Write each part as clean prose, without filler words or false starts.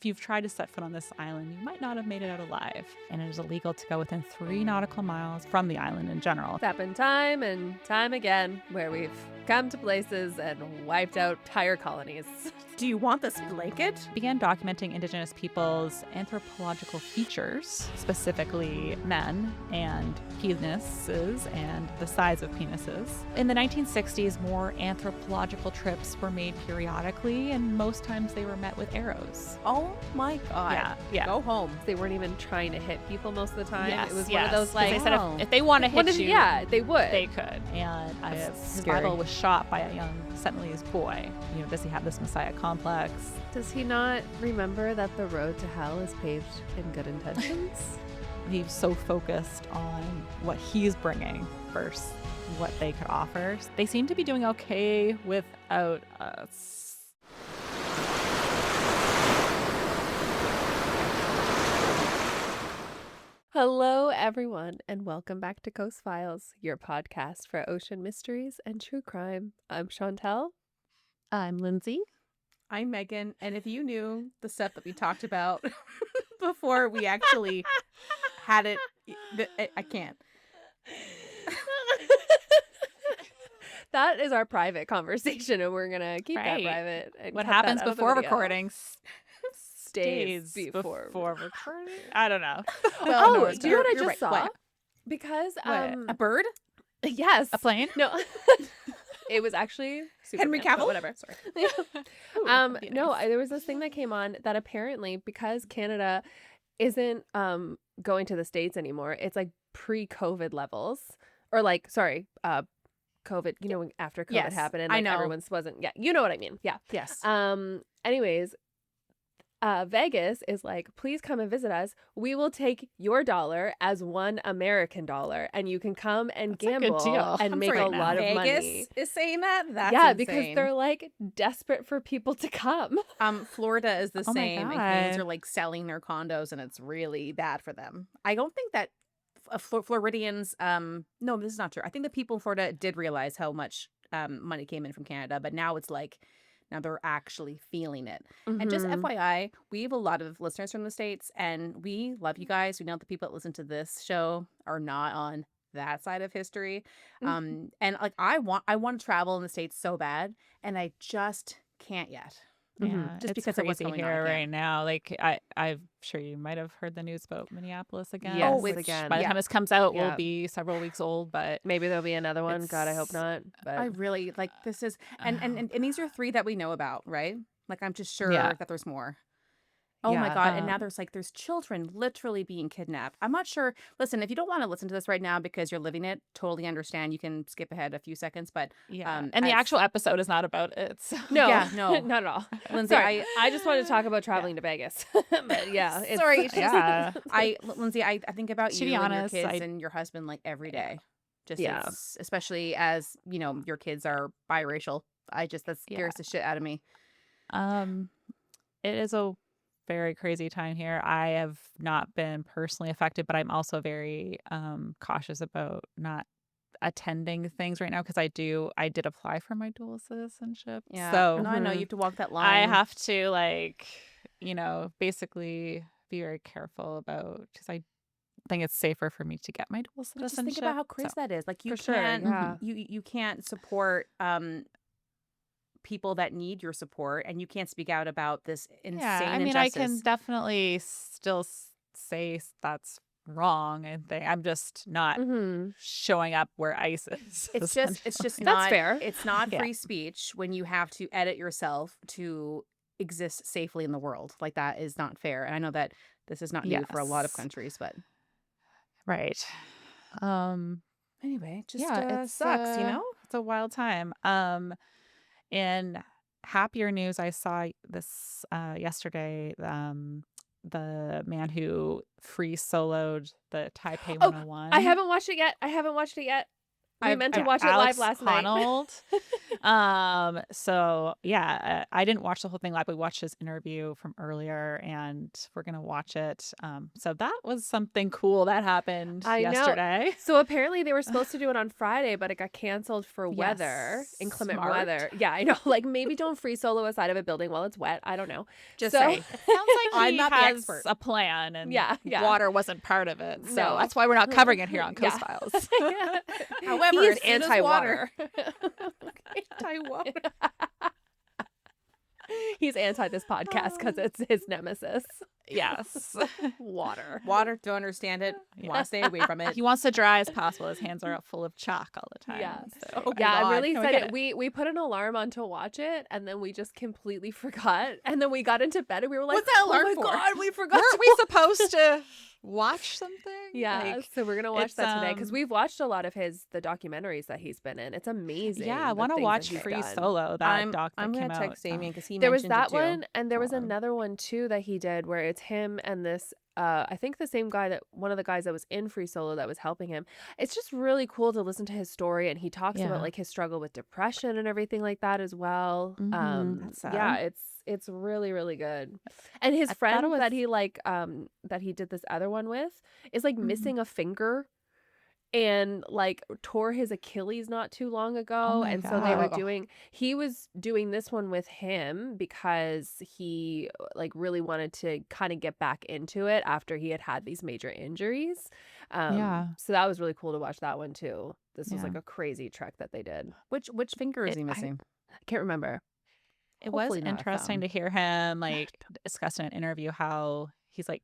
If you've tried to set foot on this island, you might not have made it out alive. And it is illegal to go within 3 nautical miles from the island in general. It's happened time and time again where we've come to places and wiped out entire colonies. Do you want this blanket? Began documenting Indigenous peoples' anthropological features, specifically men and penises and the size of penises. In the 1960s, more anthropological trips were made periodically, and most times they were met with arrows. Oh my God. Yeah. Go home. They weren't even trying to hit people most of the time. Yes, It was one of those like, they said if they want to hit you, they would. they could. And his scary. Bible was shot by a young Sentinelese boy. Does he have this Messiah complex? Does he not remember that the road to hell is paved in good intentions? He's so focused on what he's bringing versus what they could offer. They seem to be doing okay without us. Hello, everyone, and welcome back to Coast Files, your podcast for ocean mysteries and true crime. I'm Chantel. I'm Lindsay. I'm Megan. And if you knew the stuff that we talked about before we actually had it, I can't. That is our private conversation, and we're going to keep that Right. private. And What cut happens that out of the before video. recording Stays stays before. recording? I don't know. Well, no, Oh, it's do you know what I you're just right. saw? What? Because, A bird? yes. A plane? No. It was actually Henry Superman, but Cavill? whatever. Sorry. Ooh, that'd be nice. There was this thing that came on that apparently because Canada isn't going to the States anymore, it's like pre-COVID levels, or like COVID, after COVID Yes, happened and I like know. everyone's wasn't, yeah, you know what I mean. Yeah. Yes. Anyways, Vegas is like, please come and visit us. We will take your dollar as $1 American dollar, and you can come and That's a good gamble deal. and I'm make sorry a now. lot of Vegas money. is saying that? That's Yeah, insane. because they're like desperate for people to come. Florida is the Oh my same. And Canadians God. are like selling their condos, and it's really bad for them. I don't think that Floridians. No, this is not true. I think the people in Florida did realize how much money came in from Canada, but now it's like now they're actually feeling it. And just Mhm. FYI, we have a lot of listeners from the States, and we love you guys. We know the people that listen to this show are not on that side of history. And like I want to travel in the States so bad, and I just can't yet. Yeah, Just it's because of what's crazy going on here again. right now. Like I'm sure you might have heard the news about Minneapolis again. Yes, which again. by the Yeah. time this comes out Yeah. will be several weeks old. But Maybe there'll be another one. God, I hope It's- not. But I really like this is and these are 3 that we know about, right? Like I'm just sure Yeah. that there's more. Oh my Yeah, God. And now um, there's children literally being kidnapped. I'm not sure. Listen, if you don't want to listen to this right now because you're living it, totally understand. You can skip ahead a few seconds. But yeah, and the actual episode is not about it. So. no, Yeah, no. not at all. Lindsay, Sorry, I just wanted to talk about traveling to Vegas. But yeah, it's, Sorry, it's just- Yeah. Lindsay, I think about To you be and honest, your kids I- and your husband like every Yeah. day. Just Yeah. especially as, your kids are biracial. That Yeah. scares the shit out of me. It is a very crazy time here. I have not been personally affected, but I'm also very cautious about not attending things right now because I did apply for my dual citizenship. Yeah. So No, I know Mhm. you have to walk that line. I have to basically be very careful about because I think it's safer for me to get my dual But citizenship. just think about how crazy that is. Like you For sure, can't yeah. you can't support people that need your support, and you can't speak out about this insane Yeah, I mean, injustice. I can definitely still say that's wrong and think I'm just not Mhm. showing up where ICE is. It's just essentially. not That's fair. It's not Yeah. free speech when you have to edit yourself to exist safely in the world. Like that is not fair. And I know that this is not new for a lot of Yes. countries, but Right. anyway, it just Yeah, sucks, you know? It's a wild time. In happier news, I saw this yesterday. The man who free soloed the Taipei Oh, 101. I haven't watched it yet. We meant to watch it live last night. So yeah, I didn't watch the whole thing live. We watched his interview from earlier, and we're gonna watch it. So that was something cool that happened I know. yesterday. So apparently they were supposed to do it on Friday, but it got canceled for weather, Yes. inclement Smart. weather. Yeah, I know. Like maybe don't free solo aside of a building while it's wet. I don't know. Just So- saying. Sounds like I'm he not the has expert. a plan, and Yeah. water wasn't part of it. So No. that's why we're not covering it here on Yeah. Coast Files. However, he is as soon as anti-water. Anti-water. He's anti this podcast because it's his nemesis. Yes. Water. Water, don't understand it. Want to stay away from it. He wants to dry as possible. His hands are full of chalk all the time. Yeah. So. Oh, Yeah, I'm God. really No, we excited. get it. We put an alarm on to watch it, and then we just completely forgot. And then we got into bed, and we were like, What's that alarm "Oh my for?" god, we forgot." Weren't we supposed to watch something? Yeah, Like, so we're gonna watch it's, that today because we've watched a lot of the documentaries that he's been in. It's amazing. yeah, I the want to things that watch he's Free done. Solo. That doc that I'm came gonna out. text Damien because he There was mentioned that it too. one, and there was Hold on. another one too that he did where it's him and this. I think the same guy one of the guys that was in Free Solo that was helping him. It's just really cool to listen to his story, and he talks Yeah. about like his struggle with depression and everything like that as well. That's sad. Yeah, it's really really good. And his I thought friend it was- that he that he did this other one with is like missing a finger. And like tore his Achilles not too long ago. my And so they were God. he was doing this one with him because he like really wanted to kind of get back into it after he had these major injuries. Yeah. So that was really cool to watch that one too. This was Yeah. like a crazy trek that they did. Which finger is he I- missing? I can't remember. It was Hopefully not a interesting thumb. to hear him like discuss in an interview how he's like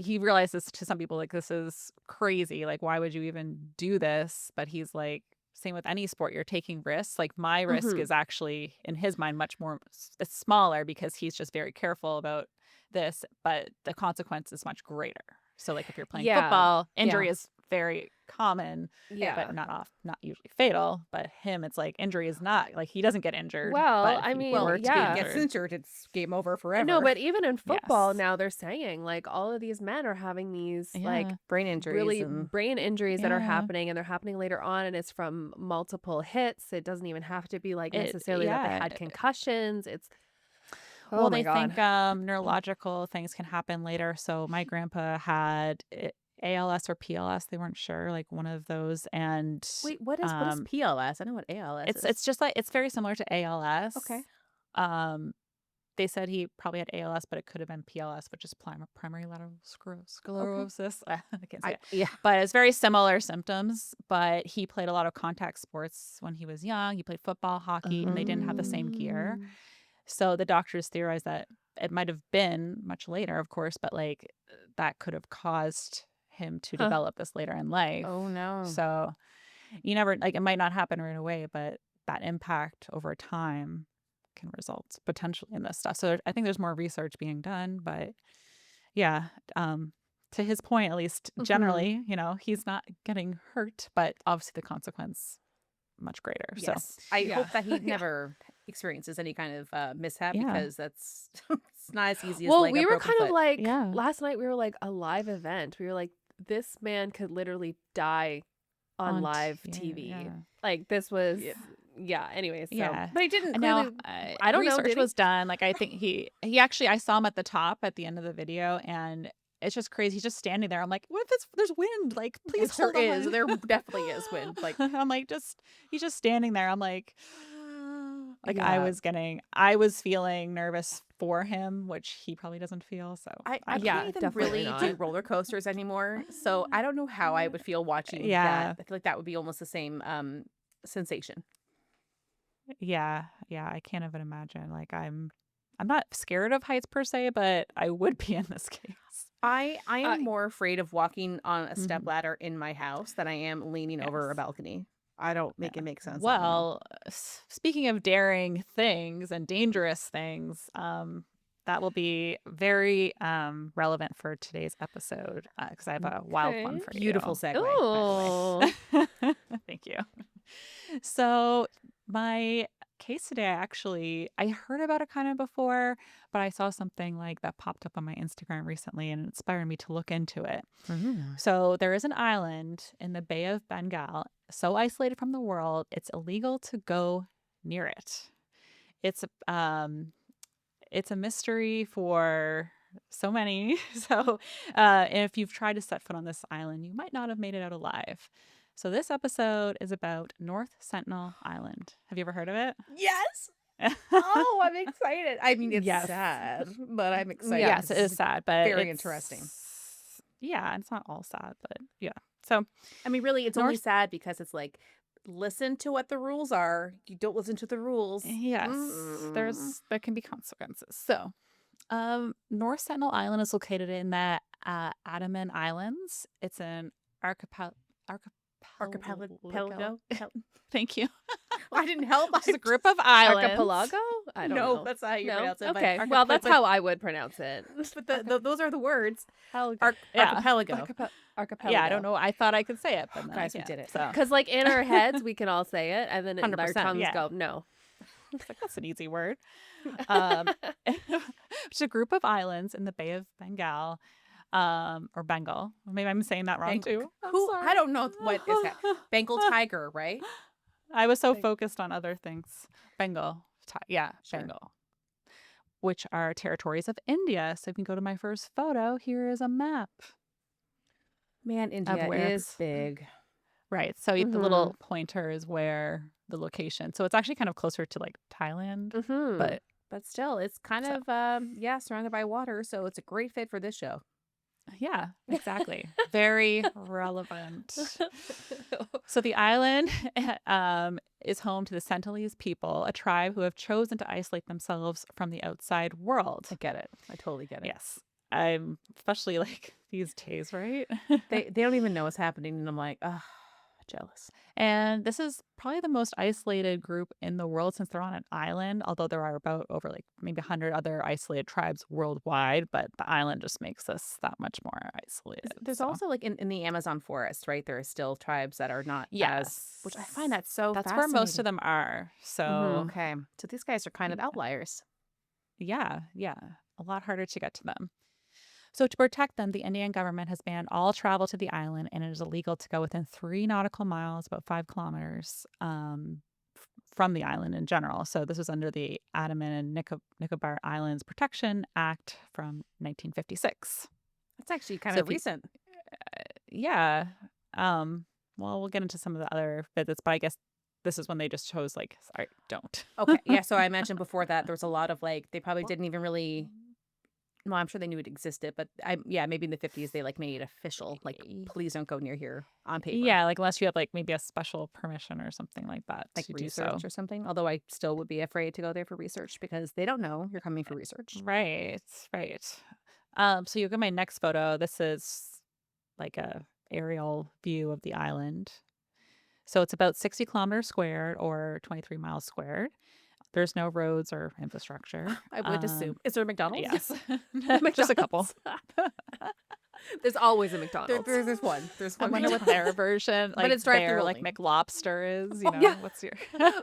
he realizes to some people like this is crazy, like why would you even do this, but he's like same with any sport, you're taking risks. Like my risk Mhm. is actually in his mind much more it's smaller because he's just very careful about this, but the consequence is much greater. So like if you're playing Yeah. football, injury Yeah. is very common, Yeah. but not usually fatal. But him, it's like injury is not like he doesn't get injured. Well, but if I he mean, were Well, to if be yeah. he gets injured- injured, it's game over forever. No, but even in football Yes. now they're saying like all of these men are having these like Yeah. brain injuries. really and brain injuries that are Yeah. happening, and they're happening later on, and it's from multiple hits. It doesn't even have to be like It- necessarily that they yeah. had concussions. It's well, my they God. think neurological things can happen later. So my grandpa had ALS or PLS. They weren't sure, like one of those. And wait, what is PLS? I know what ALS is. it's just like it's very similar to ALS. Okay. They said he probably had ALS, but it could have been PLS, which is primary lateral sclerosis. I can't say it. yeah. But it's very similar symptoms. But he played a lot of contact sports when he was young. He played football, hockey, and they didn't have the same gear. So the doctors theorized that it might have been much later, of course, but like that could have caused him to develop this later in life. Oh no. So you never like it might not happen right away, but that impact over time can result potentially in this stuff. So I think there's more research being done, but yeah, to his point, at least generally, you know, he's not getting hurt, but obviously the consequence much greater. Yes. So I Yeah. hope that he never experiences any kind of mishap Yeah. because that's it's not as easy as Well, like we a were broken kind of foot. like Yeah. last night. We were like a live event. We were like, this man could literally die on live TV. Yeah. Like this was, yeah. Anyways, so. Yeah. But he didn't And clearly. now I don't know, research did he? was done. Like I think he actually I saw him at the top at the end of the video, and it's just crazy. He's just standing there. I'm like, what if there's wind? Like, please Yes, there hold on. is. There definitely is wind. Like I'm like, he's just standing there. I'm like, Yeah. I was feeling nervous for him, which he probably doesn't feel. So I Yeah, can't even definitely really not. do roller coasters anymore. So I don't know how I would feel watching Yeah. that. I feel like that would be almost the same sensation. yeah, I can't even imagine. Like I'm not scared of heights per se, but I would be in this case. I am more afraid of walking on a step Mhm. ladder in my house than I am leaning over a Yes. balcony. I don't make it make sense. I don't know. Well, speaking of daring things and dangerous things, that will be very relevant for today's episode because I have a wild one Okay. for you. Beautiful segue. by the way. Oh, Thank you. So my case today, I heard about it kind of before, but I saw something like that popped up on my Instagram recently and it inspired me to look into it. So there is an island in the Bay of Bengal, so isolated from the world, it's illegal to go near it. It's it's a mystery for so many. So if you've tried to set foot on this island, you might not have made it out alive. So this episode is about North Sentinel Island. Have you ever heard of it? Yes. Oh, I'm excited. I mean, it's Yes. sad, but I'm excited. Yes, it is sad, but very it's interesting. Yeah, it's not all sad, but yeah. So I mean, really, it's only North- sad because it's like, listen to what the rules are. You don't listen to the rules. yes, there can be consequences. So North Sentinel Island is located in the Andaman Islands. It's an Archipelago. Thank you. I didn't help. It's a group of islands. Archipelago? I don't know. That's not how you No? pronounce it. but Okay. Well, that's but- how I would pronounce it. But those are the words. Yeah. Archipelago. Archipelago. Yeah, I don't know. I thought I could say it, but no, Guys, I we can't. did it. So Because, like, in our heads, we can all say it, and then our 100%, tongues yeah. go, no. it's like, that's an easy word. It's a group of islands in the Bay of Bengal, or Bengal. Maybe I'm saying that wrong too. I'm Who? sorry. I don't know what is that. Bengal tiger, right? I was so focused on other things. Bengal. Yeah, Sure. Bengal. Which are territories of India. So if you can go to my first photo, here is a map. Man, India where is big. Right. So the little pointer is where the location. So it's actually kind of closer to like Thailand, Mm-hmm. but Still, it's kind So- of surrounded by water, so it's a great fit for this show. yeah, exactly. Very relevant. So the island is home to the Sentinelese people, a tribe who have chosen to isolate themselves from the outside world. I get it. I totally get it. Yes. I'm especially like these days, right? They don't even know what's happening, and I'm like, oh, jealous. And this is probably the most isolated group in the world since they're on an island, although there are about over like maybe 100 other isolated tribes worldwide, but the island just makes us that much more isolated. There's so. also like in the Amazon forest, right? There are still tribes that are not Yes. which I find that so That's where most of fascinating. them are. So Okay. So these guys are kind of outliers. yeah, a lot harder to get to them. So to protect them, the Indian government has banned all travel to the island, and it is illegal to go within 3 nautical miles, about 5 kilometers, from the island in general. So this was under the Andaman and Nicobar Islands Protection Act from 1956. That's actually kind So of if you- recent. Yeah. Well, we'll get into some of the other visits, but I guess this is when they just chose like, sorry, don't. Okay. Yeah. So I mentioned before that there was a lot of like, they probably didn't even really. Well, I'm sure they knew it existed, but maybe in the 50s they like made it official. Like, please don't go near here on paper. Yeah, like unless you have like maybe a special permission or something like that Like to do research so. or something. Although I still would be afraid to go there for research because they don't know you're coming for research. Right. So you look at my next photo. This is like a aerial view of the island. So it's about 60 kilometers squared or 23 miles squared. There's no roads or infrastructure. I would assume. Is there a McDonald's? Yes. Just a couple. There's always a McDonald's. There's one. There's I one. wonder what their version, like it's drive-thru their like only. McLobster is. You know, yeah. what's your?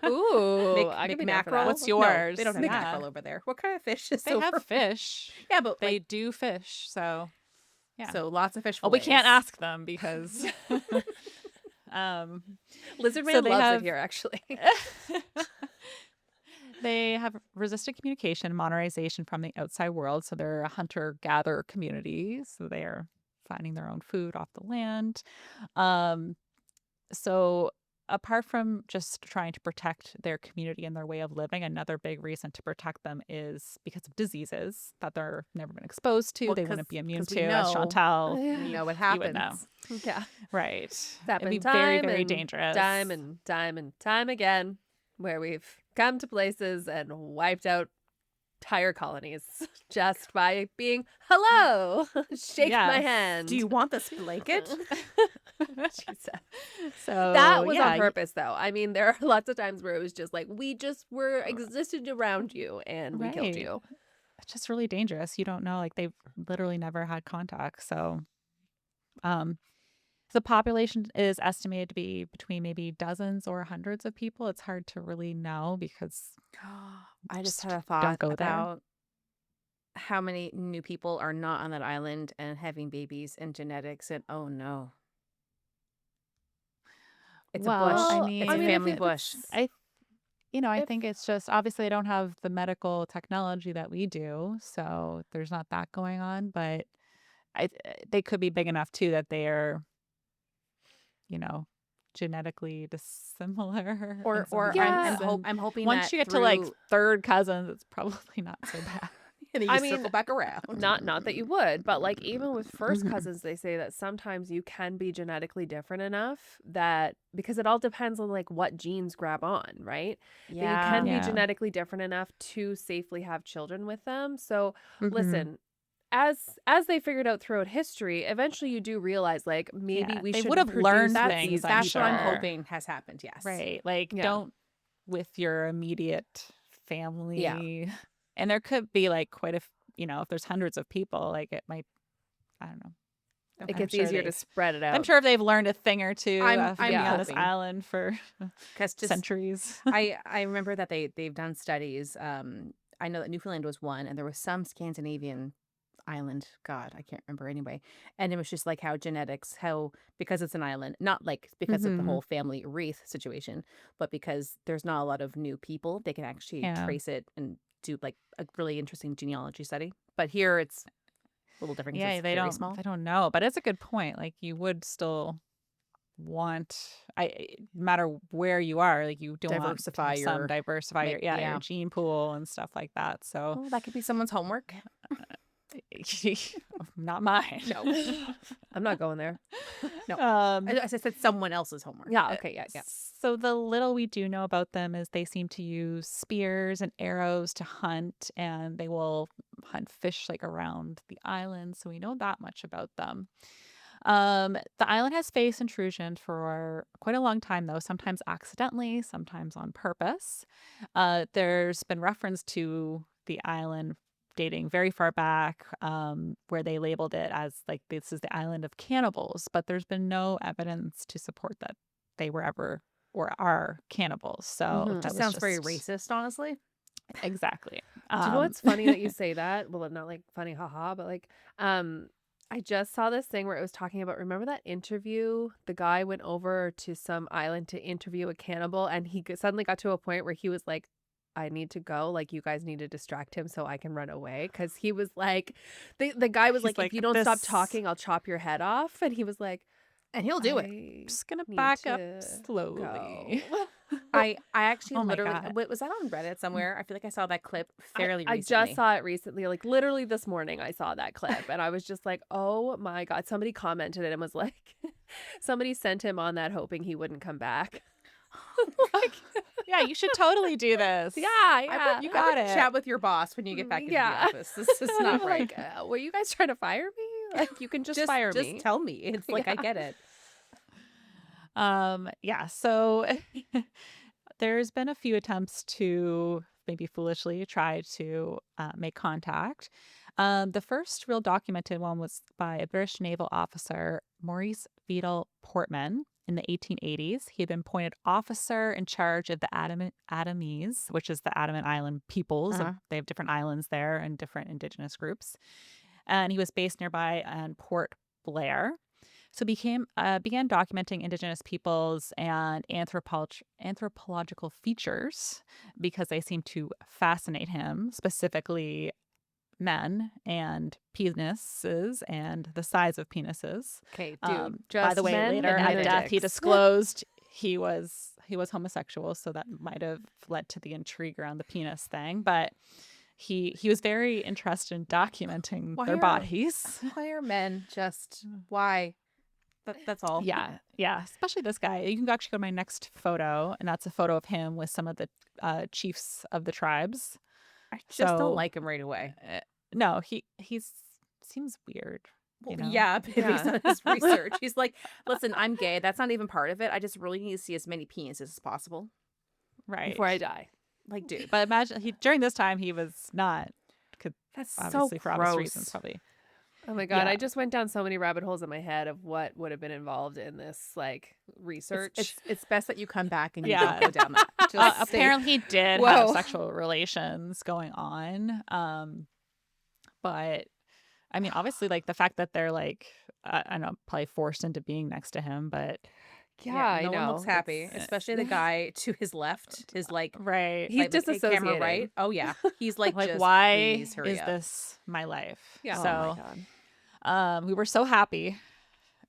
Ooh, I could be down for that. McMackerel? What's No, yours? they don't have Yeah. mackerel over there. What kind of fish is They over? have fish. Yeah, but They like, do fish. So yeah. so lots of fish. Well, we can't fillets. ask them because. Lizard So Man they loves have- it here, actually. They have resisted communication and modernization from the outside world. So they're a hunter-gatherer community. So they are finding their own food off the land. So apart from just trying to protect their community and their way of living, another big reason to protect them is because of diseases that they're never been exposed to. Well, They wouldn't be immune 'cause we to, as know- Chantal. You know what You happens. would know. Yeah. Right. It's It'd be happened very, time very and dangerous. Time and time and time again, where we've come to places and wiped out entire colonies just by being hello, shake my Yes. hand. Do you want this blanket? Jesus. So That was yeah, on purpose, though. I mean, there are lots of times where it was just like we just were existed around you and we killed Right. you. It's just really dangerous. You don't know, like they've literally never had contact. So The population is estimated to be between maybe dozens or hundreds of people. It's hard to really know because I just had just a thought don't go there. about how many new people are not on that island and having babies and genetics, and oh no, it's a bush. Well, I Well, It's I a mean, mean, if family it's bush. I I if think it's just obviously I don't have the medical technology that we do, so there's not that going on. But they could be big enough too that they are, you know, genetically dissimilar in some Or yeah, ways. And I'm hoping once that you get to like through third cousins, it's probably not so bad. and then I you mean, circle back around. not that you would, but like even with first Mhm. cousins, they say that sometimes you can be genetically different enough that because it all depends on like what genes grab on, right? That you Yeah. can be Yeah. genetically different enough to safely have children with them. So Hmm. listen, as they figured out throughout history, eventually you do realize like maybe Yeah. we They would shouldn't have produce learned with things, these I'm That's what I'm people. sure. hoping has happened. Yes. Right. Like, Yeah. don't with your immediate Yeah. family. And there could be like quite a, if there's hundreds of people, like it might, I don't know. It Okay. I'm gets sure easier to they've, sure I'm out. sure they've learned a thing or two after I'm being on Yeah. this hoping island for because just centuries. I remember that they've done studies. I know that Newfoundland was one, and there was some Scandinavian island. God, I can't remember anyway. And it was just like how genetics, how because it's an island, not like because of the Hmm. whole family wreath situation, but because there's not a lot of new people, they can actually Yeah. trace it and do like a really interesting genealogy study. But here it's a little different because Yeah, it's very small. they don't know, but it's a good point. Like you would still want no matter where you are, like you don't want to Diversify have some your diversify like your yeah. gene pool and stuff like that. So Well, that could be someone's homework. not mine. No, I'm not going there. no. um I said someone else's homework. Yeah, okay, yeah. so the little we do know about them is they seem to use spears and arrows to hunt, and they will hunt fish like around the island, so we know that much about them. The island has faced intrusion for quite a long time, though, sometimes accidentally, sometimes on purpose. There's been reference to the island dating very far back, where they labeled it as like this is the island of cannibals, but there's been no evidence to support that they were ever or are cannibals. So Mhm. that Just was sounds very just racist, honestly. exactly. Do you know Um, what's funny that you say that? Well, not like funny, haha, but like, I just saw this thing where it was talking about, remember that interview? The guy went over to some island to interview a cannibal, and suddenly got to a point where he was like, I need to go. Like, you guys need to distract him so I can run away. Cause he was like, the guy was he's like, if like, you don't stop this. talking, I'll chop your head off. And he was like, And he'll do it. I Just gonna need back up to slowly. go. I actually Oh my literally god. was that on Reddit somewhere? I feel like I saw that clip fairly I just recently. saw it recently, like literally this morning I saw that clip and I was just like, "Oh my God." Somebody commented it and was like, somebody sent him on that hoping he wouldn't come back. Like, Yeah, you should totally do this. yeah, You got it. Chat with your boss when you get back into the yeah. office. This is not You're right. like, were you guys trying to fire me? Like, you can just fire Just me. tell me. It's like I Yeah. get it. Yeah, so there's been a few attempts to maybe foolishly try to make contact. The first real documented one was by a British naval officer, Maurice Beadle Portman, in the 1880s. He had been appointed officer in charge of the Adamese, which is the Andaman Island peoples. Uh-huh. They have different islands there and different indigenous groups. And he was based nearby in Port Blair. So began documenting indigenous peoples and anthropological features because they seem to fascinate him, specifically men and penises and the size of penises. Okay, Dude, By just the way, men later and at their death, he dicks. disclosed he was homosexual, so that might have led to the intrigue around the penis thing. But he was very interested in documenting Why their are- bodies. why are men just why? That's all. Yeah, especially this guy. You can actually go to my next photo, and that's a photo of him with some of the chiefs of the tribes. I just So don't like him right away. no, he's seems weird. Well, You know? yeah, Yeah. based on his research. He's like, listen, I'm gay. That's not even part of it. I just really need to see as many penises as possible. Right. Before I die. Like, dude, But imagine during this time he was not. Could that's obviously so for obvious gross. reasons probably. Oh my God. Yeah. I just went down so many rabbit holes in my head of what would have been involved in this like research. It's best that you come back and you Yeah. don't go down that. Just stay- Apparently he did have Whoa. sexual relations going on. But I mean, obviously, like the fact that they're like, I don't know, probably forced into being next to him, but Yeah, I no know. one looks happy, It's- especially the guy to his left. His like, right. He's like, hey, camera disassociating. right. Oh yeah, he's like, Like, just, why please hurry is up. this my life? Yeah. So, Oh my God. we were so happy,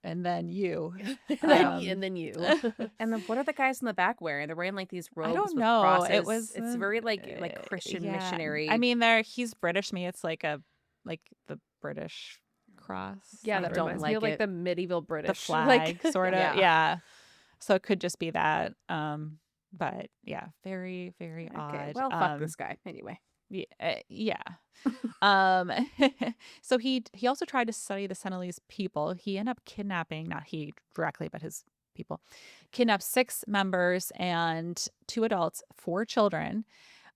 and then you. And then you. And then what are the guys in the back wearing? They're wearing like these robes. I don't with know. crosses. It was It's very like Christian yeah. missionary. I mean, he's British. To me, it's like the British cross. Yeah, I that don't reminds me like of like it. the medieval British the flag, like sort of. Yeah. Yeah. So it could just be that. But yeah, very, very okay, odd. well, fuck this guy anyway. Yeah. So he also tried to study the Sentinelese people. He ended up kidnapping, not he directly, but his people, kidnapped 6 members and 2 adults, 4 children.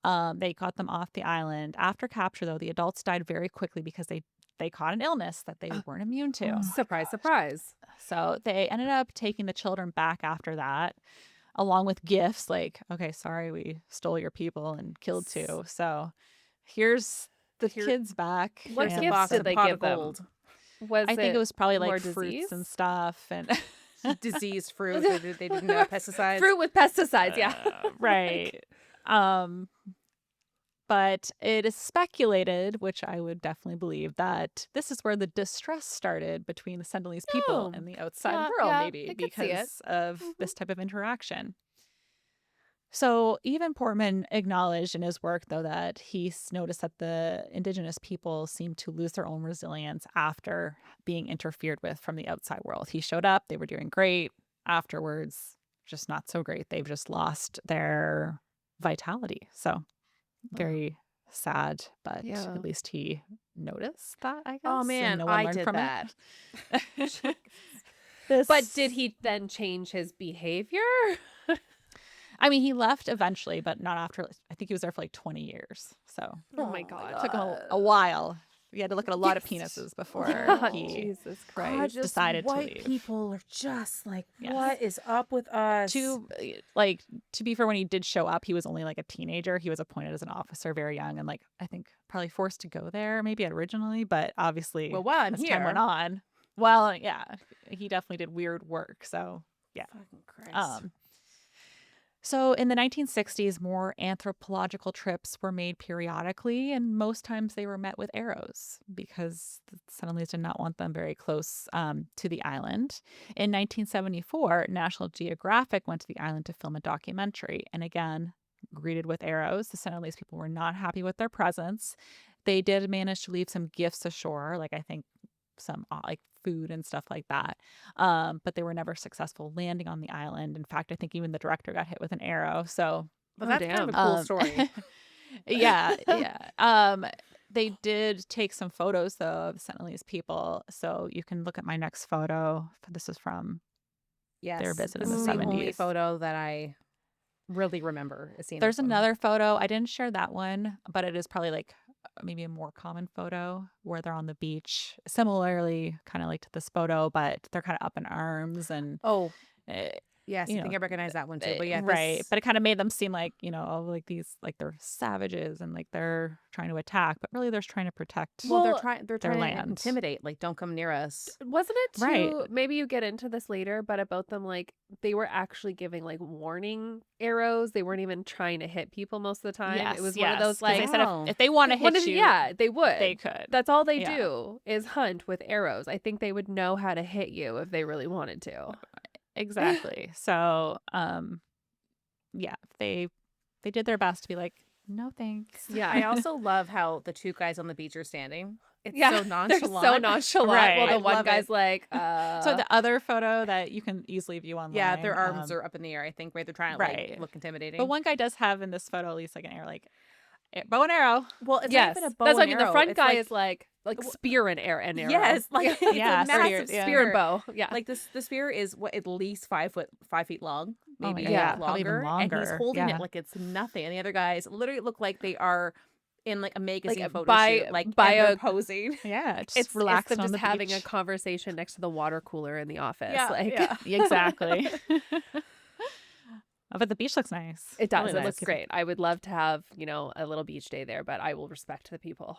They got them off the island. After capture, though, the adults died very quickly because they caught an illness that they weren't immune to. Oh. surprise, surprise. So they ended up taking the children back after that, along with gifts like, okay, sorry, we stole your people and killed 2. So here's the kids back. What Here's a gifts box did of they pot give of them? gold. Was I think it was probably more like fruits disease? and stuff and Disease fruit. They didn't know pesticides. fruit with pesticides, yeah. right. But it is speculated, which I would definitely believe, that this is where the distrust started between the Sentinelese people Oh, and the outside yeah, world, yeah, maybe I could see it. because of this type of interaction. So even Portman acknowledged in his work, though, that he noticed that the indigenous people seemed to lose their own resilience after being interfered with from the outside world. He showed up, they were doing great. Afterwards, just not so great. They've just lost their vitality. So very sad, but Yeah. at least he noticed that, I guess. Oh and man, no one I learned did from that. This- But did he then change his behavior? I mean, he left eventually, but not after. I think he was there for like 20 years. So Oh my God. it took him a while. He had to look at a lot of penises before he Jesus God, Christ. just decided to white leave. people are just like, Yes. what is up with us? to be fair, when he did show up, he was only like a teenager. He was appointed as an officer very young, and like I think probably forced to go there maybe originally, but obviously Well, while I'm as time went here- on, well, yeah, he definitely did weird work. So yeah. Fucking Christ. So in the 1960s, more anthropological trips were made periodically, and most times they were met with arrows because the Sentinelese did not want them very close to the island. In 1974, National Geographic went to the island to film a documentary, and again, greeted with arrows. The Sentinelese people were not happy with their presence. They did manage to leave some gifts ashore, like I think some like food and stuff like that. But they were never successful landing on the island. In fact, I think even the director got hit with an arrow. So But Oh, that's kind of a damn. cool story. yeah. They did take some photos though of Sentinelese people. So you can look at my next photo. This is from Yes, Their visit this in is the the only 70s. photo that I really remember seeing. There's this one. another photo. I didn't share that one, but it is probably like maybe a more common photo where they're on the beach. Similarly, kind of like to this photo, but they're kind of up in arms and Oh, uh, yes, you I think know, I recognize that one too. But yeah, right. this- But it kind of made them seem like, oh, like these, like they're savages and like they're trying to attack, but really they're trying to protect. well, Well, they're their trying to land. intimidate. Like, don't come near us. Wasn't it too, Right. maybe you get into this later, but about them like they were actually giving like warning arrows. They weren't even trying to hit people most of the time. Yes, It was yes, one of those 'cause like they said Oh. if they want to one hit of the- you, yeah, they would. they could. That's all they Yeah. do is hunt with arrows. I think they would know how to hit you if they really wanted to. Exactly. So, yeah, they did their best to be like, no thanks. Yeah. I also love how the 2 guys on the beach are standing. It's Yeah, so they're nonchalant. so nonchalant. Right. Well, I the one love guy's it. like, So the other photo that you can easily view online. Yeah, their arms are up in the air. I think, right? They're trying to Right. like look intimidating. But one guy does have in this photo at least like an arrow, like bow and arrow. well, it's yes, not even a bow that's what I and mean. The arrow. front It's guy like, is like spear and arrow. yes, like it's Yeah, a spear, massive yeah. spear and bow. Yeah, Like this, the spear is what at least 5 feet long, Oh my maybe God, yeah, probably even longer, and he's longer, holding yeah. it like it's nothing. And the other guys literally look like they are in like a magazine Like photo by shoot, like by and they're a posing. Yeah, just it's relaxing them on just the having a beach. conversation next to the water cooler in the office. Yeah, Like yeah. Exactly. But the beach looks nice. it does. Really It looks nice. great. I would love to have, a little beach day there, but I will respect the people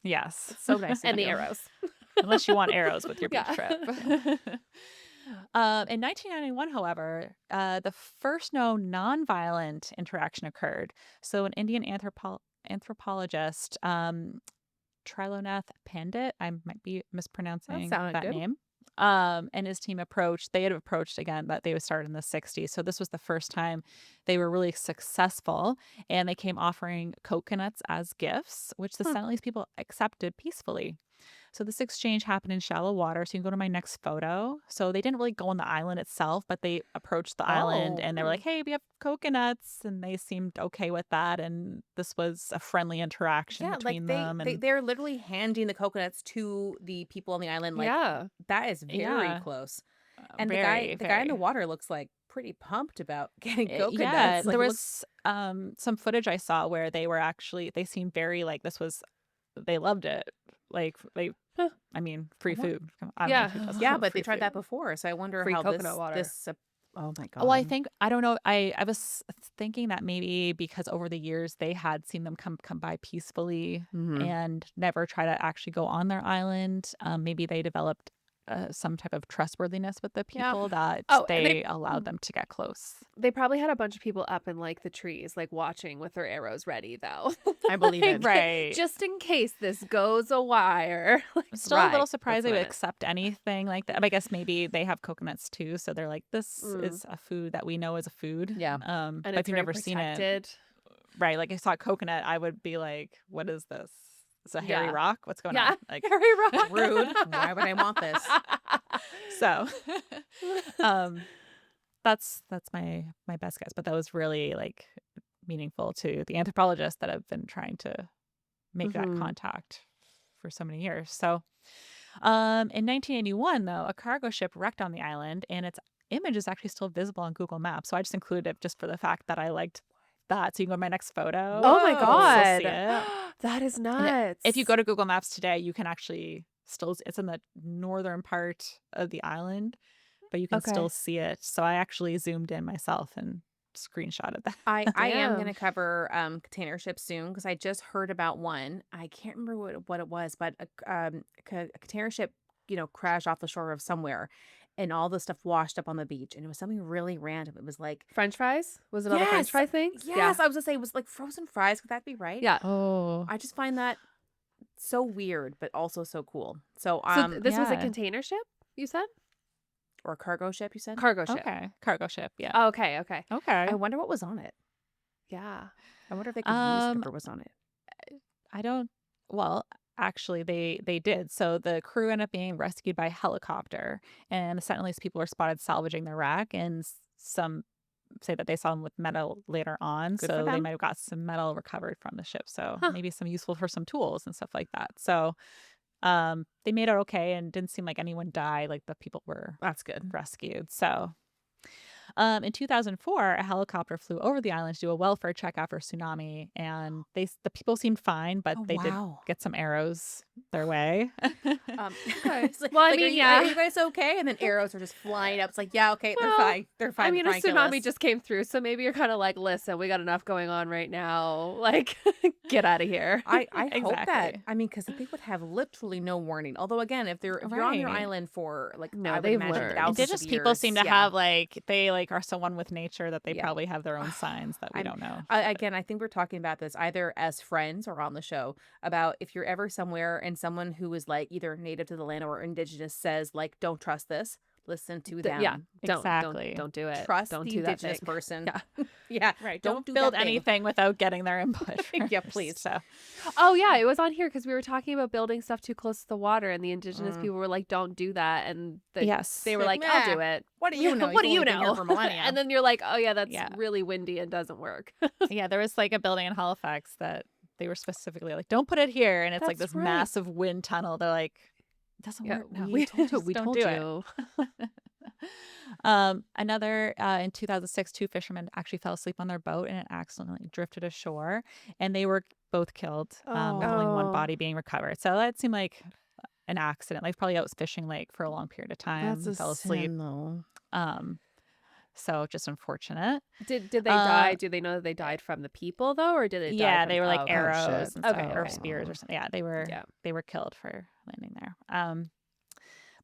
Yes. It's so nice of and the you. arrows. Unless you want arrows with your beach Yeah. trip. In 1991, however, the first known nonviolent interaction occurred. So, an Indian anthropologist, Trilonath Pandit, I might be mispronouncing sounded that good. name, and his team they had approached again, but they would start in the 60s. So, this was the first time they were really successful, and they came offering coconuts as gifts, which the Hmm. Sentinelese people accepted peacefully. So this exchange happened in shallow water. So you can go to my next photo. So they didn't really go on the island itself, but they approached the island and they were like, Oh. hey, we have coconuts. And they seemed okay with that. And this was a friendly interaction Yeah, like between them. And they're literally handing the coconuts to the people on the island. Like Yeah. that is very yeah, close. And very, the guy in the very. water looks like pretty pumped about getting Yeah, coconuts. Like there it looks was some footage I saw where they seemed very like they loved it. Like Huh. I mean, free What? food. I don't know Yeah. who doesn't yeah, love but they free tried that food. before, so I wonder Free how coconut water. oh my Well, I god. think I don't know. I was thinking that maybe because over the years they had seen them come by peacefully Mhm. and never try to actually go on their island. Maybe they developed some type of trustworthiness with the Yeah. people that Oh, and they allowed them to get close. they probably had a bunch of people up in like the trees, like watching with their arrows ready, though. I believe it. Right. Just in case this goes a wire. Like, Still a little right. surprised That's they what would I meant. accept anything like that. But I guess maybe they have coconuts too, so they're like, this Mm. is a food that we know is a food. Yeah. And But it's if you've very never seen it, protected. right? Like I saw coconut, I would be like, what is this? It's a hairy Yeah. rock? What's going Yeah. on? Like Harry Rock. Rude. Why would I want this? so that's my best guess. But that was really like meaningful to the anthropologists that have been trying to make that Mhm. contact for so many years. So in 1981, though, a cargo ship wrecked on the island and its image is actually still visible on Google Maps. So I just included it just for the fact that I liked that. So you can go to my next photo. Oh my You can God. still see it. That is And nuts. if you go to Google Maps today, you can actually it's in the northern part of the island, but you can still Okay. see it. So I actually zoomed in myself and screenshotted that. I am Damn. going to cover container ships soon because I just heard about one. I can't remember what it was, but a container ship, crashed off the shore of somewhere, and all the stuff washed up on the beach, and it was something really random. It was like French fries? Was it all the French yes, fry things? yes. I was gonna say it was like frozen fries. Could that be right? Yeah. Oh, I just find that so weird, but also so cool. So So this was a yeah. container ship, you said? or a cargo ship, you said? Cargo ship. okay. Cargo ship. Yeah. Oh, okay. Okay. Okay. I wonder what was on it. Yeah. I wonder if they could use whatever was on it. I don't. Well, actually, they did. So the crew ended up being rescued by helicopter, and the Sentinelese people were spotted salvaging the wreck, and some say that they saw them with metal later on. Good for So they them. might have got some metal recovered from the ship. So Huh. maybe some useful for some tools and stuff like that. So they made it okay, and didn't seem like anyone died. Like the people were That's good. rescued. So in 2004, a helicopter flew over the island to do a welfare check after a tsunami, and the people seemed fine, but Oh, they did wow. get some arrows their way. Okay. It's like, Well, I like, mean, are yeah. you guys okay? And then arrows are just flying up. It's like, yeah, okay, they're Well, fine. They're fine. I mean, They're a trying to kill tsunami us. just came through, so maybe you're kind of like, listen, we got enough going on right now. Like, get out of here. I hope that. Exactly. I mean, because they would have literally no warning. Although, again, if you're on your Right. island for like, No, I would they've imagine learned. thousands Indigenous of people years, seem to yeah. have they are so one with nature that they Yeah. probably have their own signs that we I'm- don't know. Again, I think we're talking about this either as friends or on the show about if you're ever somewhere and someone who is like either native to the land or indigenous says like, don't trust this, listen to them. Yeah. Exactly. Don't do it. Trust don't the do that indigenous thing. person. Yeah. Yeah. Right. Don't Don't do build that thing. anything without getting their input. Yeah, first. please. So Oh yeah, it was on here because we were talking about building stuff too close to the water, and the indigenous Mm. people were like, "Don't do that," and yes. they were Like, like, "I'll "Meh, do it." what do you know? What do You've you only been here know? for millennia. And then you're like, "Oh yeah, that's Yeah. really windy and doesn't work." Yeah, there was like a building in Halifax that they were specifically like, don't put it here. And it's like That's this right. massive wind tunnel. They're like, it doesn't Yeah, work. No, we just we don't told do it. you. Another in 2006, two fishermen actually fell asleep on their boat and it accidentally drifted ashore. And they were both killed. With only one body being recovered. So that seemed like an accident. Like probably out fishing like for a long period of time. That's a fell asleep. sin, though. So just unfortunate. Did they die? Do they know that they died from the people though, or did it? Yeah, die from they were like okay. arrows and stuff, Okay, or okay. spears or something. Yeah, they were killed for landing there.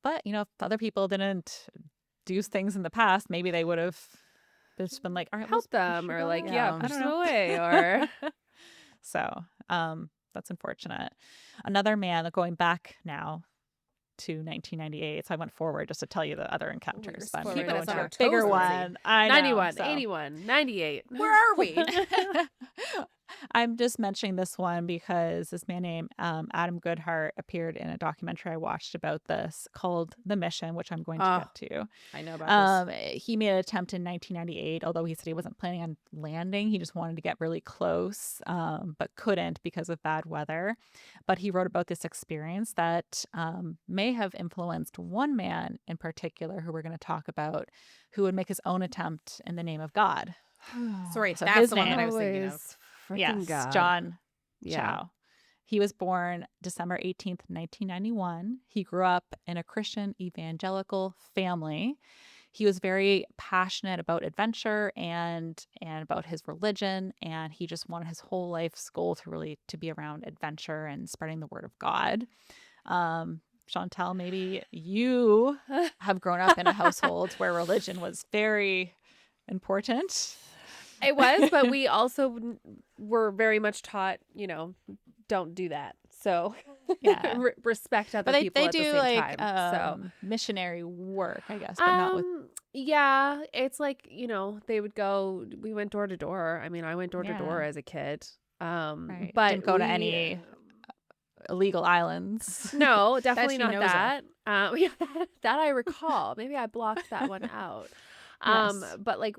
But if other people didn't do things in the past, maybe they would have just been like, all right, help we them, should or go like, now. yeah, I push don't them know. away, or So that's unfortunate. Another man, going back now to 1998. So I went forward just to tell you the other encounters. But I'm keeping going us on to our a bigger toes, Lindsay. one. I know. 91, So 81, 98. Where are we? I'm just mentioning this one because this man named Adam Goodhart appeared in a documentary I watched about this called The Mission, which I'm going to get to. I know about this. He made an attempt in 1998, although he said he wasn't planning on landing. He just wanted to get really close, but couldn't because of bad weather. But he wrote about this experience that may have influenced one man in particular who we're going to talk about, who would make his own attempt in the name of God. Sorry, So that's his the one that name I was thinking of. Freaking Yes, God. John Yeah. Chow. He was born December 18th, 1991. He grew up in a Christian evangelical family. He was very passionate about adventure and about his religion, and he just wanted his whole life's goal to be around adventure and spreading the word of God. Chantel, maybe you have grown up in a household where religion was very important. It was, but we also were very much taught, don't do that. So Yeah. respect other But people they at the do same like time. missionary work, I guess, but not with. Yeah, it's like, they would go, we went door to door. I mean, I went door to door Yeah. as a kid. Right. But Didn't go to any illegal islands. No, definitely she not knows of. that. Yeah, that I recall. Maybe I blocked that one out. Yes. But like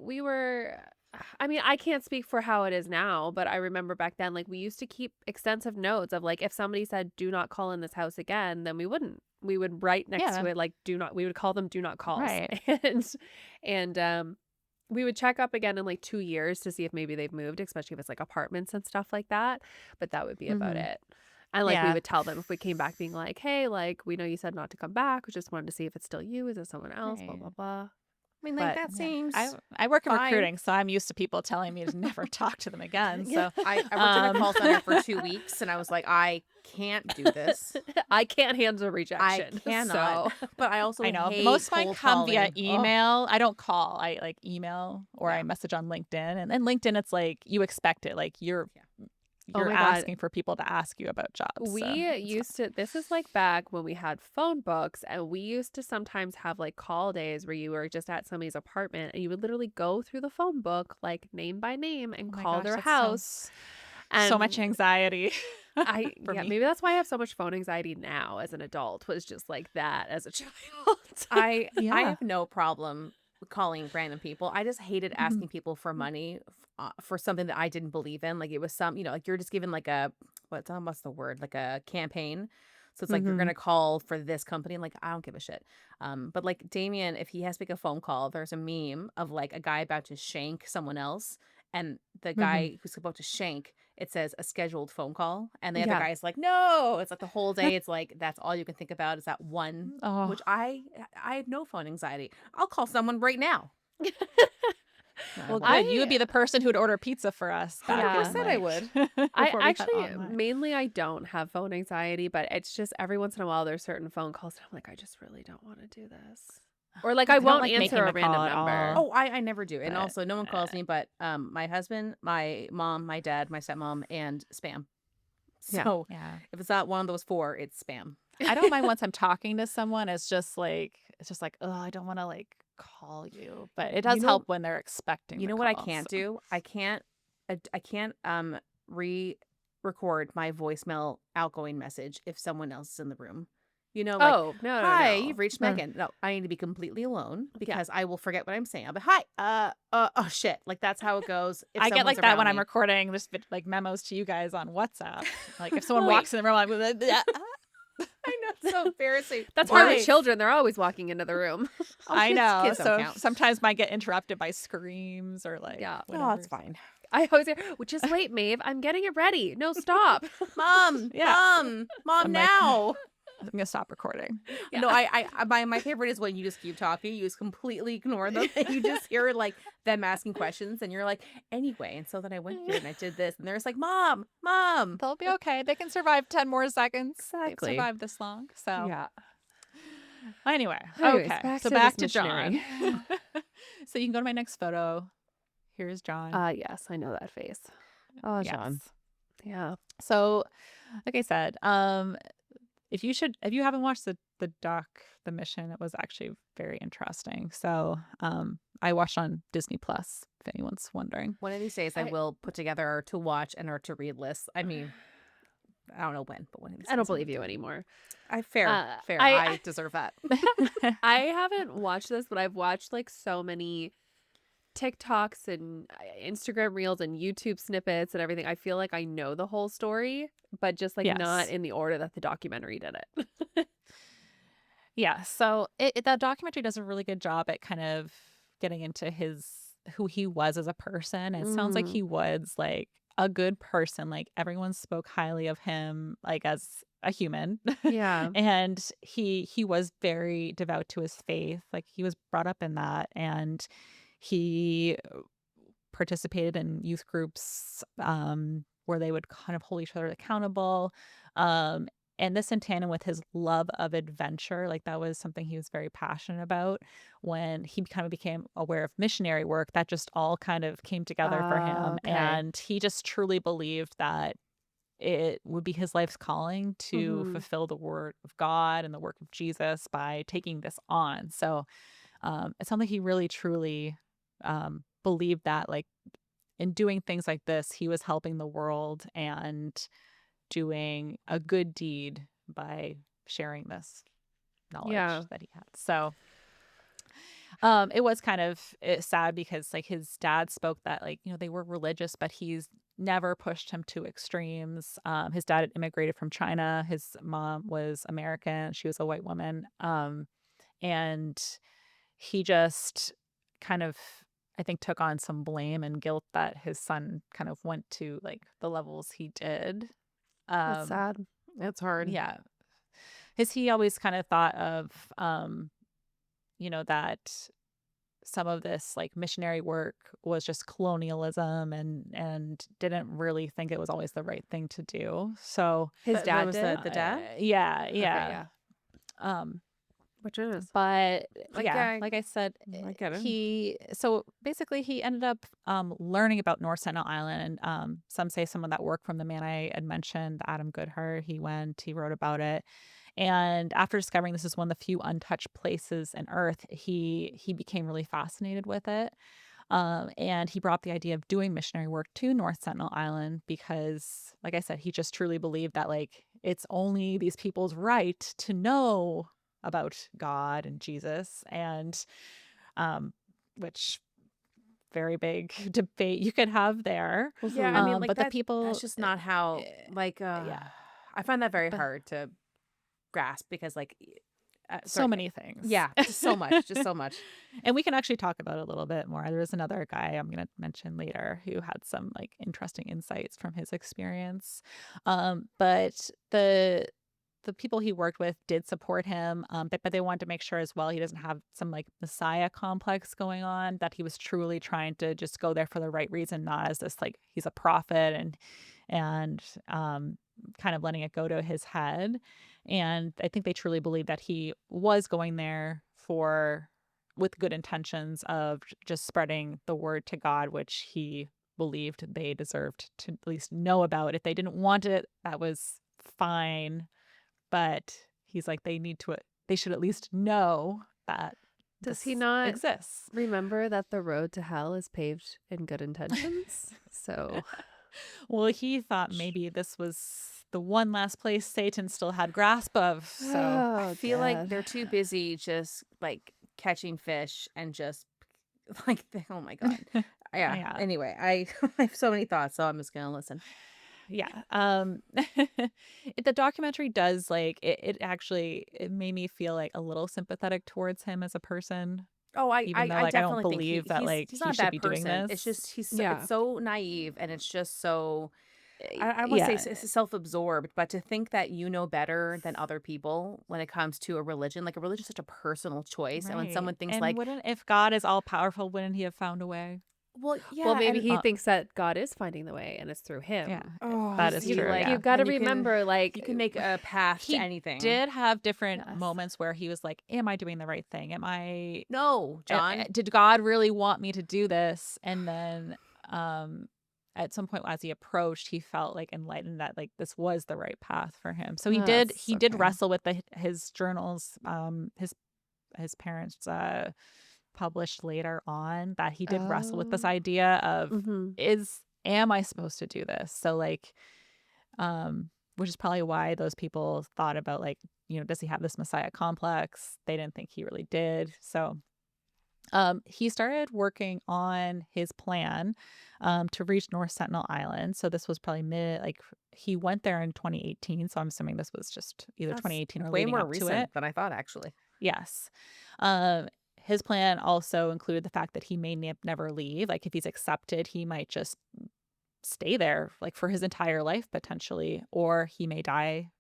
I can't speak for how it is now, but I remember back then, like we used to keep extensive notes of like if somebody said do not call in this house again, then we wouldn't. We would write next to it like we would call them do not calls. Right. And we would check up again in like 2 years to see if maybe they've moved, especially if it's like apartments and stuff like that. But that would be about it. And like we would tell them if we came back being like, hey, like we know you said not to come back. We just wanted to see if it's still you. Is it someone else? Blah, blah, blah. I mean, But, that seems. I work in fine. recruiting, so I'm used to people telling me to never talk to them again. So I worked in a call center for 2 weeks, and I was like, I can't do this. I can't handle I rejection. cannot. So. But I also I know hate most of mine cold come via calling. email. I don't call. I like email or I message on LinkedIn. And then LinkedIn, it's like you expect it. Like you're Oh my God. asking for people to ask you about jobs. We so it's used to, this is like back when we had phone books, and we used to sometimes have like call days where you were just at somebody's apartment and you would literally go through the phone book, like name by name, and Oh my call gosh, their that house. sounds And so much anxiety. for me. maybe that's why I have so much phone anxiety now as an adult, was just like that as a child. I Yeah. have no problem calling random people. I just hated asking people for money for something that I didn't believe in. Like it was like you're just given like a what's the word, like a campaign. So it's like you're gonna call for this company. And like I don't give a shit. But like Damien, if he has to make a phone call, there's a meme of like a guy about to shank someone else, and the guy who's about to shank, it says a scheduled phone call, and the other guy's like, no. It's like the whole day. It's like that's all you can think about is that one. Oh. Which I have no phone anxiety. I'll call someone right now. Well, good. You would be the person who would order pizza for us. back 100% in, I like, would. I before we had actually, online. mainly I don't have phone anxiety, but it's just every once in a while there's certain phone calls that I'm like, I just really don't want to do this. Or like I don't won't like making answer a the random call at number. all. Oh, I never do. And But, also no one calls me but my husband, my mom, my dad, my stepmom, and spam. Yeah. So Yeah. if it's not one of those 4, it's spam. I don't mind once I'm talking to someone. It's just like, oh, I don't want to like call you, but it does help when they're expecting. You the know what I call, can't so. do? I can't re-record my voicemail outgoing message if someone else is in the room. You know, like, Oh, no, hi, no. you've reached Megan. No, I need to be completely alone because I will forget what I'm saying. I'll be, hi, oh shit. Like that's how it goes. If I get like someone's that when around I'm me. recording this like memos to you guys on WhatsApp. Like if someone walks in the room, I'm like, I know, it's so embarrassing. That's why Why? with children, they're always walking into the room. I know. Kids don't So count. sometimes might get interrupted by screams or like, Yeah. Oh, whatever. it's fine. I always hear, well, just wait, Maeve. I'm getting it ready. No, stop. Mom, Yeah. mom, I'm like, now. I'm gonna stop recording. No, my favorite is when you just keep talking, you just completely ignore them, and you just hear like them asking questions, and you're like, anyway. And so then I went here and I did this, and they're just like, mom, They'll be okay. They can survive 10 more seconds. Exactly. They've survived this long. So Yeah. anyway, Anyways, okay. back So to back this to John. missionary. So you can go to my next photo. Here's John. Yes, I know that face. Oh, Yes. John. Yeah. So, like I said, if you haven't watched the doc, The Mission, it was actually very interesting. So, I watched on Disney Plus, if anyone's wondering. One of these days, I will put together our to watch and our to read lists. I mean, I don't know when, but one of these I don't days I'm believe gonna you do it. anymore. Fair. I I deserve that. I haven't watched this, but I've watched like so many TikToks and Instagram reels and YouTube snippets and everything. I feel like I know the whole story, but just like not Yes. in the order that the documentary did it. Yeah. So that documentary does a really good job at kind of getting into who he was as a person. It sounds like he was like a good person. Like everyone spoke highly of him, like as a human. Yeah. And he was very devout to his faith. Like he was brought up in that, and he participated in youth groups where they would kind of hold each other accountable. And this in tandem with his love of adventure, like that was something he was very passionate about. When he kind of became aware of missionary work, that just all kind of came together for him. Okay. And he just truly believed that it would be his life's calling to fulfill the word of God and the work of Jesus by taking this on. So it sounds like he really truly believed that, like, in doing things like this, he was helping the world and doing a good deed by sharing this knowledge Yeah. that he had. So it was kind of sad because like his dad spoke that, like, they were religious, but he's never pushed him to extremes. His dad had immigrated from China. His mom was American. She was a white woman. And he just kind of, I think, took on some blame and guilt that his son kind of went to like the levels he did. That's sad. It's hard. Yeah. He always kind of thought of, that some of this like missionary work was just colonialism and didn't really think it was always the right thing to do. So His That dad was did. the dad? yeah. Okay, yeah. Which is. But Like, yeah, I- like I said, I get it. so basically he ended up learning about North Sentinel Island. Some say someone that worked from the man I had mentioned, Adam Goodhart. He wrote about it. And after discovering this is one of the few untouched places on Earth, he became really fascinated with it. And he brought the idea of doing missionary work to North Sentinel Island because, like I said, he just truly believed that like it's only these people's right to know about God and Jesus, and which very big debate you could have there. Yeah, I mean, like but the that's, people, that's just not how. Like, yeah, I find that very But- hard to grasp because, like, so many things. Yeah, just so much, just so much. And we can actually talk about it a little bit more. There was another guy I'm going to mention later who had some like interesting insights from his experience. But the people he worked with did support him, but they wanted to make sure as well he doesn't have some like messiah complex going on, that he was truly trying to just go there for the right reason, not as this like he's a prophet and kind of letting it go to his head. And I think they truly believe that he was going there with good intentions of just spreading the word to God, which he believed they deserved to at least know about. If they didn't want it, that was fine. But he's like, they should at least know that Does he this not exists. remember that the road to hell is paved in good intentions? So, Well, he thought maybe this was the one last place Satan still had grasp of. So I feel like God. they're too busy just like catching fish and just like, oh my God. Yeah. Yeah. Anyway, I have so many thoughts, so I'm just gonna listen. yeah. The documentary does like it actually it made me feel like a little sympathetic towards him as a person. Oh, even though I like I don't definitely think believe that like he's he not a should bad be doing person. It's this. just Yeah. it's so naive, and it's just so I don't want to say Yeah, it's self-absorbed, but to think that you know better than other people when it comes to a religion, like a religion is such a personal choice, and when right. someone thinks And like, wouldn't if God is all powerful, wouldn't he have found a way? well, Well, yeah, maybe and he Uh, thinks that God is finding the way and it's through yeah, him. oh, that is see, true. like You Yeah. got to then remember, like, you can make a path to He anything. did have different yes. moments where he was like, am I doing the right thing? Am I No, John. did God really want me to do this? And then um at some point as he approached, he felt like enlightened that like this was the right path for him. So Yes. he did Okay. wrestle with his journals, his parents published later on that he did wrestle with this Oh. idea of Mm-hmm. am I supposed to do this? So like which is probably why those people thought about like, does he have this messiah complex? They didn't think he really did. So he started working on his plan to reach North Sentinel Island. So this was probably he went there in 2018. So I'm assuming this was just either That's 2018 or way leading more up to it. recent than I thought, actually. Yes. Um, his plan also included the fact that he may never leave. Like if he's accepted, he might just stay there like for his entire life potentially, or he may die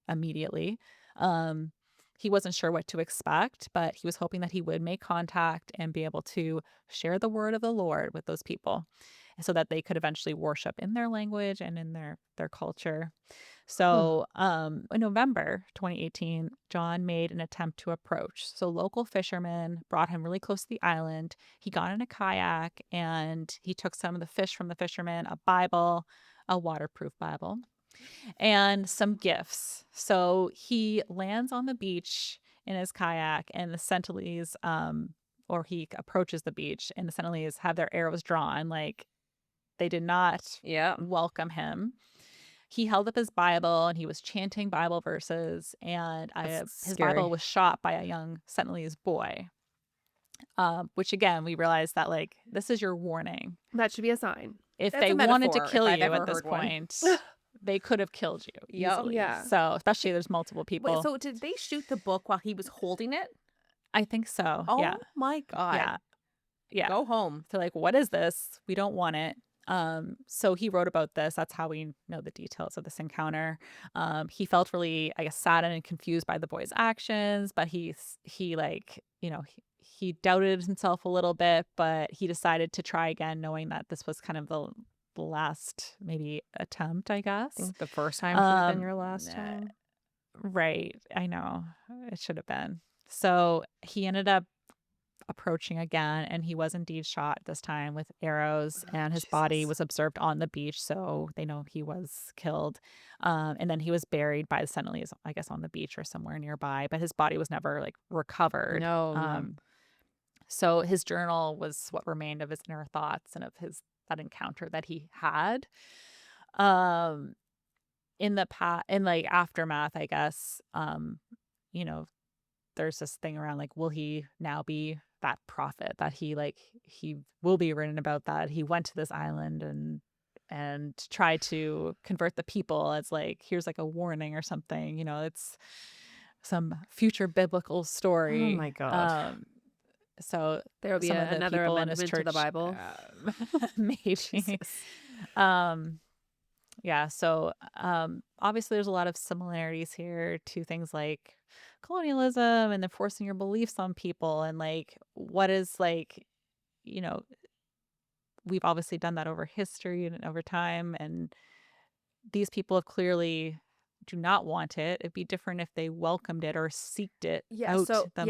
immediately. Um, he wasn't sure what to expect, but he was hoping that he would make contact and be able to share the word of the Lord with those people so that they could eventually worship in their language and in their culture. Huh. So, in November 2018, John made an attempt to approach. So, local fishermen brought him really close to the island. He got in a kayak and he took some of the fish from the fishermen, a Bible, a waterproof Bible, and some gifts. So he lands on the beach in his kayak, and the Sentinelese, or he approaches the beach, and the Sentinelese have their arrows drawn. Like they did not Yeah. welcome him. He held up his Bible and he was chanting Bible verses, and That's his scary. Bible was shot by a young Sentinelese boy. Which again, we realized that like this is your warning. That should be a sign. If That's they a wanted to metaphor, if kill I've you ever at this heard one. point, they could have killed you Yep. easily. Yeah. So, especially there's multiple Wait, people. so did they shoot the book while he was holding it? I think so. Yeah. Oh my Yeah. God. Yeah. Go home. So like, what is this? We don't want it. So he wrote about this. That's how we know the details of this encounter. He felt really, I guess, saddened and confused by the boy's actions, but he like, he doubted himself a little bit, but he decided to try again, knowing that this was kind of the last maybe attempt, I I guess. think the first time should have been Um, your last uh, time. right. I know it should have been. So he ended up approaching again, and he was indeed shot this time with arrows, and his body Jesus. was observed on the beach, so they know he was killed. And then he was buried by the Sentinelese, I guess, on the beach or somewhere nearby, but his body was never like recovered. No, no. So his journal was what remained of his inner thoughts and of his that encounter that he had. Um, in like aftermath, I guess. You know, there's this thing around like, will he now be that prophet that he will be written about, that he went to this island and tried to convert the people as like, here's like a warning or something, it's some future biblical Oh story. my God. So There will be some of the another people in his amendment to the church, Bible. maybe. Jesus. um yeah, so obviously there's a lot of similarities here to things like colonialism and enforcing your beliefs on people, and like what is like, you know, we've obviously done that over history and over time, and these people have clearly do not want it. It'd be different if they welcomed it or seeked it Yeah, out so that's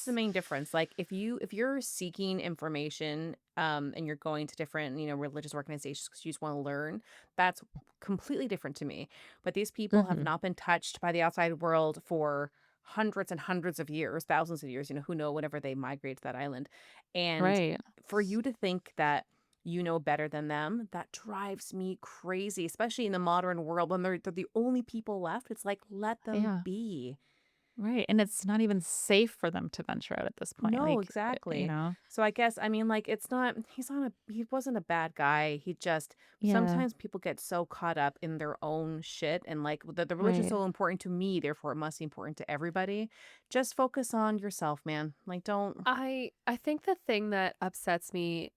the themselves. main difference. Like if you're seeking information and you're going to different, religious organizations because you just want to learn, that's completely different to me. But these people have Hmm. not been touched by the outside world for hundreds and hundreds of years, thousands of years, who know, whenever they migrate to that island. And Right. for you to think that you know better than them, that drives me crazy, especially in the modern world when they're the only people left. It's like, let them Yeah. be. Right. And it's not even safe for them to venture out at this point. No, Like, you exactly. know? So I guess, I mean, like, he wasn't a bad guy. He just, Yeah. sometimes people get so caught up in their own shit and like the religion's Right. so important to me, therefore it must be important to everybody. Just focus on yourself, man. Like, don't, I think the thing that upsets me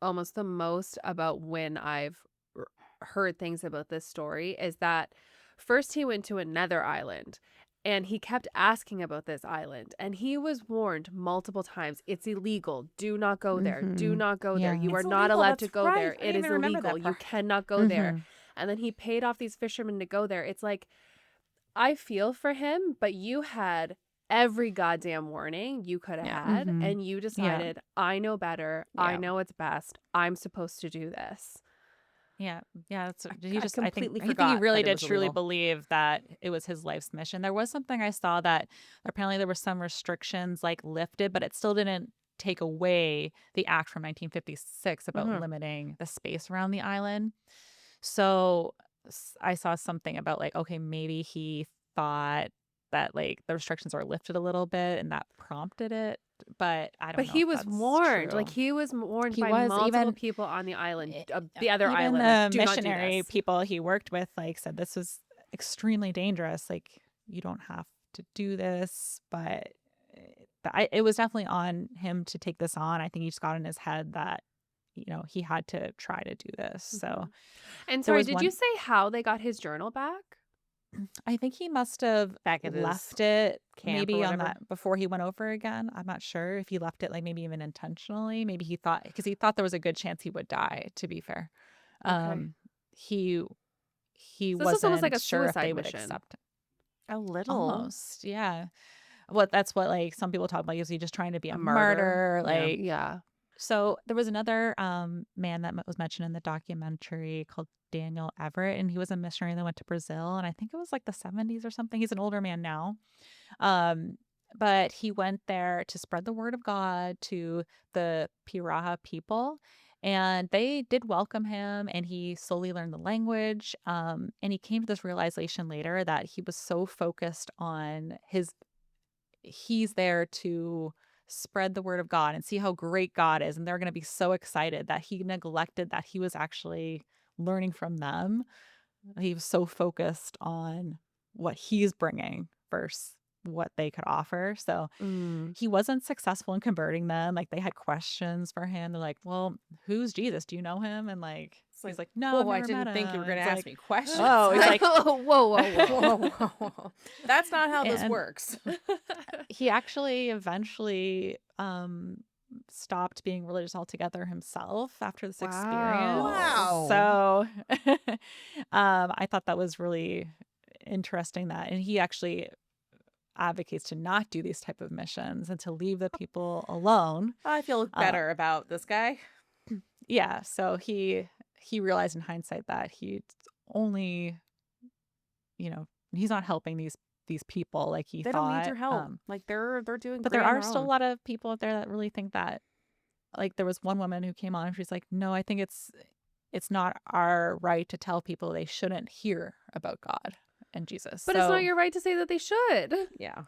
almost the most about when I've r- heard things about this story is that first he went to another island and he kept asking about this island and he was warned multiple times, it's illegal, do not go there, do Mm-hmm. not go there, Yeah. you are it's not illegal. allowed to That's go right. there, I it didn't is even remember illegal, that you part. cannot go there. Mm-hmm. And then he paid off these fishermen to go there. It's like, I feel for him, but you had every goddamn warning you could have Yeah. had, Mm-hmm. and you Yeah. decided, I know better. I Yeah. know what's best. I'm supposed to do this. Yeah. Yeah. That's I I think completely he forgot really that it did was truly illegal. believe that it was his life's mission. There was something I saw that apparently there were some restrictions like lifted, but it still didn't take away the act from 1956 about Hmm. limiting the space around the island. So I saw something about like, okay, maybe he thought that like the restrictions are lifted a little bit and that prompted it, but I But don't know he if was that's warned. Like, true. he was warned He by was multiple even people on the island, e- the other even island, like, the do not do missionary this. people he worked with like said this was extremely dangerous. Like you don't have to do this, but it was definitely on him to take this on. I think he just got in his head that he had to try to do this. So Mhm. And there sorry, was did you one. say how they got his journal back? I think he must have Back at his left it camp or maybe on whatever. that before he went over again. I'm not sure if he left it like maybe even intentionally. Maybe he thought because he thought there was a good chance he would die, to be fair. Okay. Um he he So this was almost like wasn't a sure if suicide they would mission. accept it. A little. Almost. Yeah. That's what like some people talk about. Is he just trying to be A a murder. martyr? Yeah. Like Yeah. so there was another man that was mentioned in the documentary called Daniel Everett, and he was a missionary that went to Brazil, and I think it was like the 70s or something. He's an older man now. Um, but he went there to spread the word of God to the Piraha people. And they did welcome him, and he slowly learned the language. And he came to this realization later that he was so focused on he's there to spread the word of God and see how great God is. And they're going to be so excited that he neglected that he was actually learning from them. He was so focused on what he's bringing versus what they could offer. So Mm. he wasn't successful in converting them. Like they had questions for him. They're like, well, who's Jesus? Do you know him? And like, It's he's like, like, no, I've whoa, I never met didn't think you him. were And going to it's ask like, me questions. oh, he's like, whoa, whoa, Whoa, whoa. whoa, whoa. That's not how this and works. he actually eventually stopped being religious altogether himself after this experience. Wow. So I thought that was really interesting and he actually advocates to not do these type of missions and to leave the people alone. I feel Uh, better about this guy. yeah, so he realized in hindsight that he only, he's not helping these people like he They don't need thought. your help. Like they're doing But there great on are their still a own. lot of people out there that really think that, like there was one woman who came on and she's like, no, I think it's not our right to tell people they shouldn't hear about God and Jesus. But it's not So your right to say that they should. Yeah.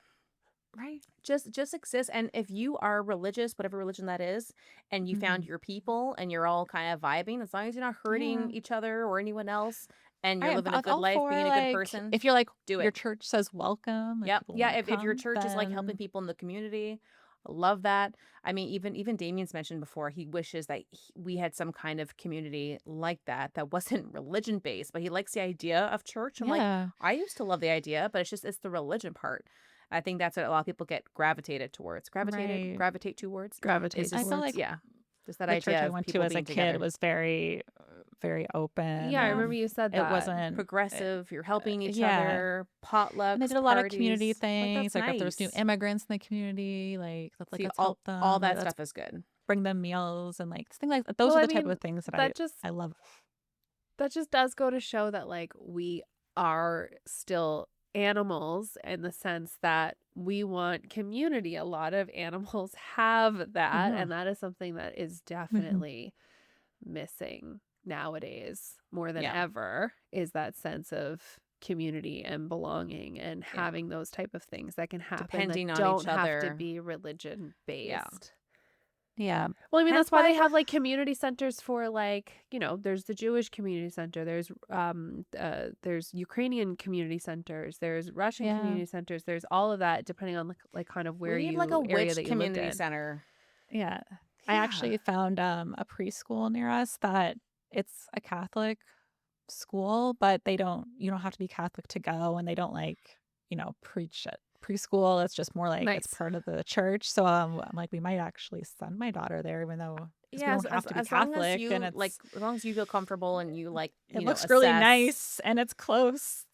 right. Just exist. And if you are religious, whatever religion that is, and you found Mhm. your people and you're all kind of vibing, as long as you're not hurting Yeah. each other or anyone else and I you're am living a good all life, for being a good like person, if you're like do your it. church says welcome and Yep. people Yeah. want to If your come, church is like helping then people in the community, I love that. I mean, even Damien's mentioned before, he wishes that we had some kind of community like that wasn't religion based, but he likes the idea of church. I'm like, yeah. I used to love the idea, but it's the religion part. I think that's what a lot of people get gravitated towards. Right. Gravitate towards Gravitate is I just, feel towards. like yeah, just that the church idea I of went to people as a being kid together. was very, very open Yeah, I remember and you said it that. wasn't, Progressive, you're helping each yeah. other, And they potlucks, did a lot of community parties. Like, things. that's Like if there's new nice. immigrants in the community, See, let's all help them. Like that let's stuff is good. bring them meals and like things like those Well, are I the type mean, of things that that just I love. that just does go to show that like we are still animals in the sense that we want community. A lot of animals have that, Hmm. and that is something that is Mhm. definitely missing nowadays more than Yeah. ever, is that sense of community and belonging and having those type of things that can happen Depending that on don't each have to other. be religion based. Yeah. Well, I mean, Hence that's why why they have like community centers for like, there's the Jewish community center, there's Ukrainian community centers, there's Russian Yeah. community centers, there's all of that depending on like kind of where we need you like a area witch that you lived community in. center. Yeah. I actually found a preschool near us that it's a Catholic school, but you don't have to be Catholic to go, and they don't preach at preschool. It's just more like it's Nice. part of the church. So I'm like, we might actually send my daughter there, even though 'cause we Yeah, don't have to be as long as Catholic, you and it's like, as long as you feel comfortable and you like, it you looks know, really assess. nice and it's close.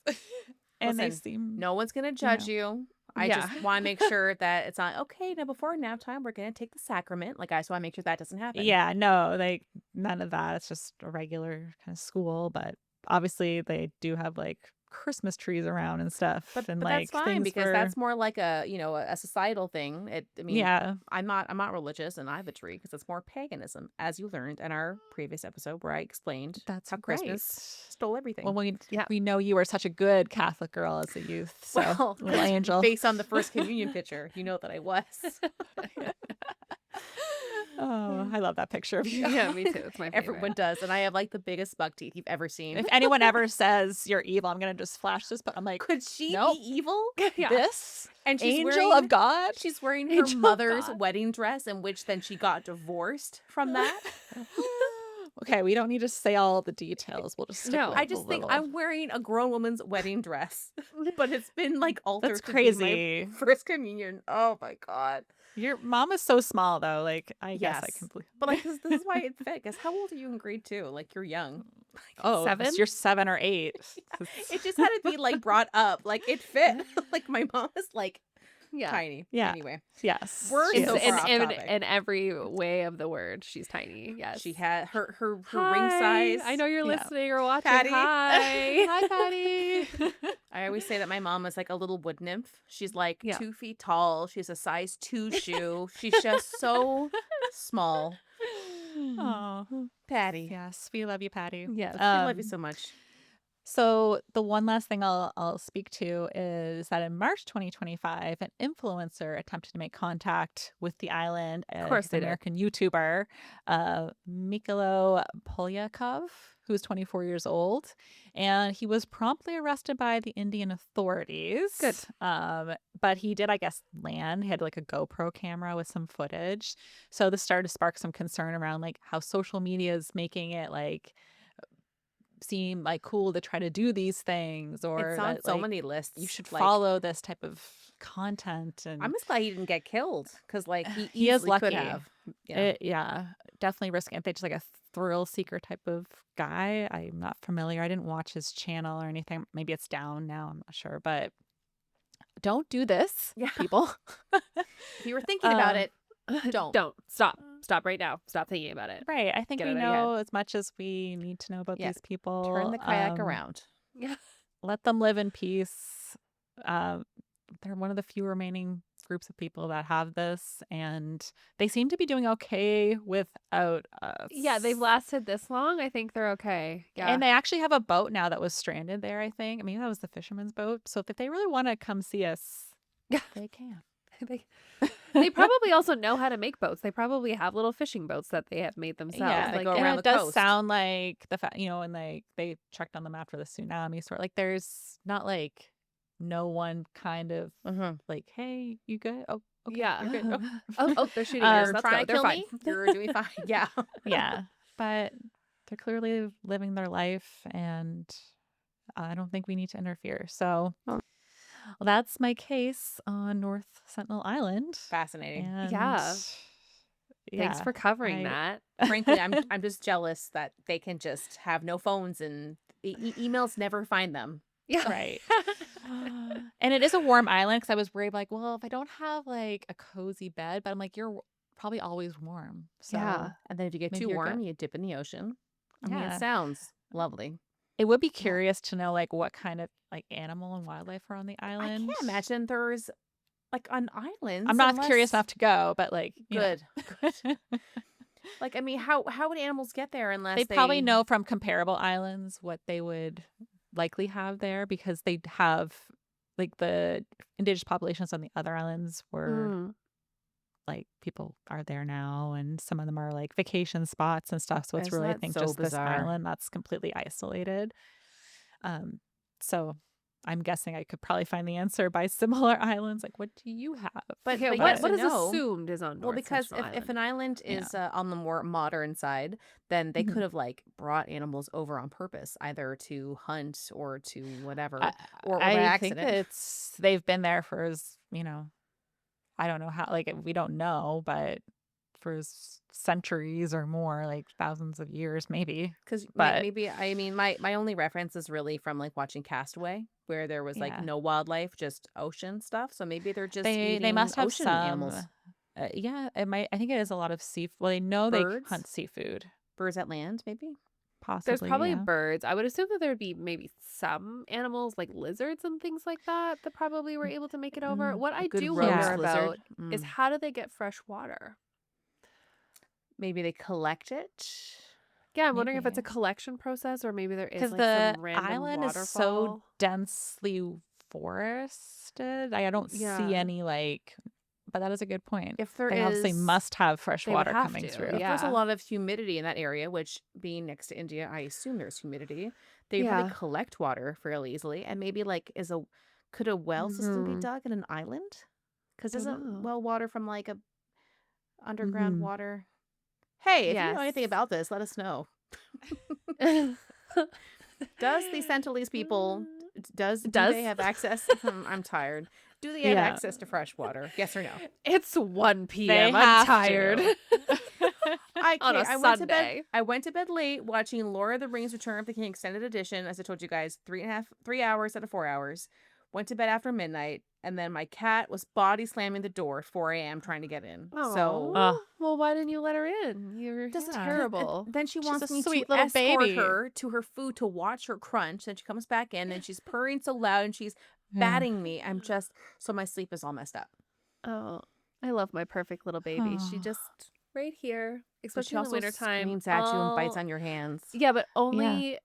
And they Listen, seem no one's gonna judge you. I Yeah. just want to make sure that it's not okay. Now, before nap time, we're gonna take the sacrament. Like, I just want to make sure that doesn't happen. yeah, no, like none of that. It's just a regular kind of school, but obviously they do have like Christmas trees around and stuff, but and that's like fine things because for that's more like a a societal thing. I mean, yeah. I'm not religious, and I have a tree because it's more paganism, as you learned in our previous episode where I explained That's how Christmas right. stole everything. Well, Yeah. we know you were such a good Catholic girl as a youth, so Well, little angel. based on the first communion picture, you know that I was. Oh, I love that picture of you. Yeah, me too. It's my favorite. Everyone does, and I have like the biggest buck teeth you've ever seen. If anyone ever says you're evil, I'm gonna just flash this. But I'm like, Could she Nope. be evil? Yeah. this And she's angel wearing, of God. She's wearing her Angel of mother's God. wedding dress, in which then she got divorced from that. Okay, we don't need to say all the details. We'll just stick No. with I the just think little- I'm wearing a grown woman's wedding dress, but it's been like altered. That's to be crazy. my first communion. Oh my god! Your mom is so small though. Like I guess I Yes. can believe. But like this is why it fit. Because how old are you in grade 2? Like you're young. Oh, 7? you're 7 or 8. It just had to be like brought up. Like it fit. Like my mom is like Yeah. tiny. Yeah. Anyway, Yes. We're she so is. far off topic. in every way of the word, she's tiny. Yes. she had her ring Hi. size. I know you're Yeah. listening or watching. Patty. Hi. Hi, Patty. I always say that my mom is like a little wood nymph. She's like Yeah. 2 feet tall. She's a size 2 shoe. She's just so small. Oh, Patty. yes, we love you, Patty. Yes. I love you so much. So the one last thing I'll speak to is that in March 2025, an influencer attempted to make contact with the island. Of course he's they an did. American YouTuber, Mikhailo Polyakov, who's 24 years old, and he was promptly arrested by the Indian authorities. Good. But he did, I guess, land. He had like a GoPro camera with some footage. So this started to spark some concern around like how social media is making it like seem like cool to try to do these things, or It's on that, so like, many lists. you should like, follow this type of content. And I'm just glad he didn't get killed because like He is easily could lucky. have. Yeah. yeah, definitely risking it. They're just like a thrill seeker type of guy. I'm not familiar. I didn't watch his channel or anything. Maybe it's down now. I'm not sure, but don't do this, Yeah. people. If you were thinking about Um, it, don't. Don't. Stop right now. Stop thinking about it. Right. I think Get we it out of your head. know as much as we need to know about Yeah. these people. Turn the kayak around. Yeah. Let them live in peace. They're one of the few remaining groups of people that have this, and they seem to be doing okay without us. Yeah, they've lasted this long. I think they're okay. Yeah. And they actually have a boat now that was stranded there, I think. I mean, that was the fisherman's boat. So if they really want to come see us, Yeah. they can. they probably also know how to make boats. They probably have little fishing boats that they have made themselves. Yeah, they like, go And around it the does coast. sound like the fact, and they checked on them after the tsunami. Sort of like there's not like no one kind of like, hey, you good? Oh, okay, Yeah. you're good. oh, they're shooting Um, us. You're Let's trying go. to They're kill fine. me. You're doing fine. Yeah. Yeah, but they're clearly living their life, and I don't think we need to interfere. So, well, that's my case on North Sentinel Island. Fascinating. And Yeah. Thanks yeah, for covering I- that. Frankly, I'm just jealous that they can just have no phones and emails never find them. Yeah. Right. And it is a warm island, because I was worried, like, well, if I don't have like a cozy bed, but I'm like, you're probably always warm. So Yeah. And then if you get Maybe too you're warm, good. you dip in the ocean. I mean, Yeah. it sounds lovely. it would be curious to know like what kind of like animal and wildlife are on the island. I can't imagine there's like on islands. I'm not curious unless- enough to go, but like, Good. Like, I mean, how would animals get there unless they probably know from comparable islands what they would likely have there because they have like the indigenous populations on the other islands were Mm. like people are there now, and some of them are like vacation spots and stuff. So it's Isn't really, I that think, so just this bizarre? island that's completely isolated. Um, so I'm guessing I could probably find the answer by similar islands. Like, what do you have? But Okay, yes what and is no. assumed is on Well, North because Sentinel if an Island. island Yeah. is on the more modern side, then they Mhm. could have like brought animals over on purpose, either to hunt or to whatever, I, or by I think accident. it's they've been there for I don't know how, like we don't know, but for centuries or more, like thousands of years, maybe. Because But maybe, I mean, my only reference is really from like watching Castaway, where there was like yeah, no wildlife, just ocean stuff. So maybe they're just they eating must have ocean animals. yeah, it might. I think it is a lot of seafood. Well, they know they Birds, hunt seafood, birds at land, maybe. There's possibly. probably Yeah. birds. I would assume that there'd be maybe some animals like lizards and things like that that probably were able to make it over. What A I good do roast wonder lizard. about is how do they get fresh water? Maybe they collect it. Yeah, I'm wondering if it's Maybe. a collection process or maybe there is Because like the some random island is so waterfall. densely forested. I don't see Yeah, any but that is a good point. If there They obviously is, must have fresh they would water have coming to. through. if there's a Yeah. lot of humidity in that area, which being next to India, I assume there's humidity, they probably Yeah. collect water fairly easily. And maybe like could a well system be Mhm. dug in an island? Because Don't isn't know. well water from like a underground Mhm. water? Hey, if you know Yes. anything about this, let us know. Does the Sentinelese people do Does? they have access? I'm tired. Do they have Yeah. access to fresh water? Yes or no? It's 1 They p.m. I'm have tired. to. On a I went to bed. Sunday. I went to bed late watching Lord of the Rings: Return of the King extended edition. As I told you guys, 3 hours out of 4 hours. Went to bed after midnight, and then my cat was body slamming the door at 4 a.m. trying to get in. So Oh, well, why didn't you let her in? You're just Yeah. terrible. then she She's wants a me sweet to little escort baby. her to her food to watch her crunch. Then she comes back in and she's purring so loud and she's Yeah. batting me. So my sleep is all messed up. Oh, I love my perfect little baby. She Oh. just right here, But especially she in the also wintertime. screams at you and bites on your hands. Yeah, but Yeah. only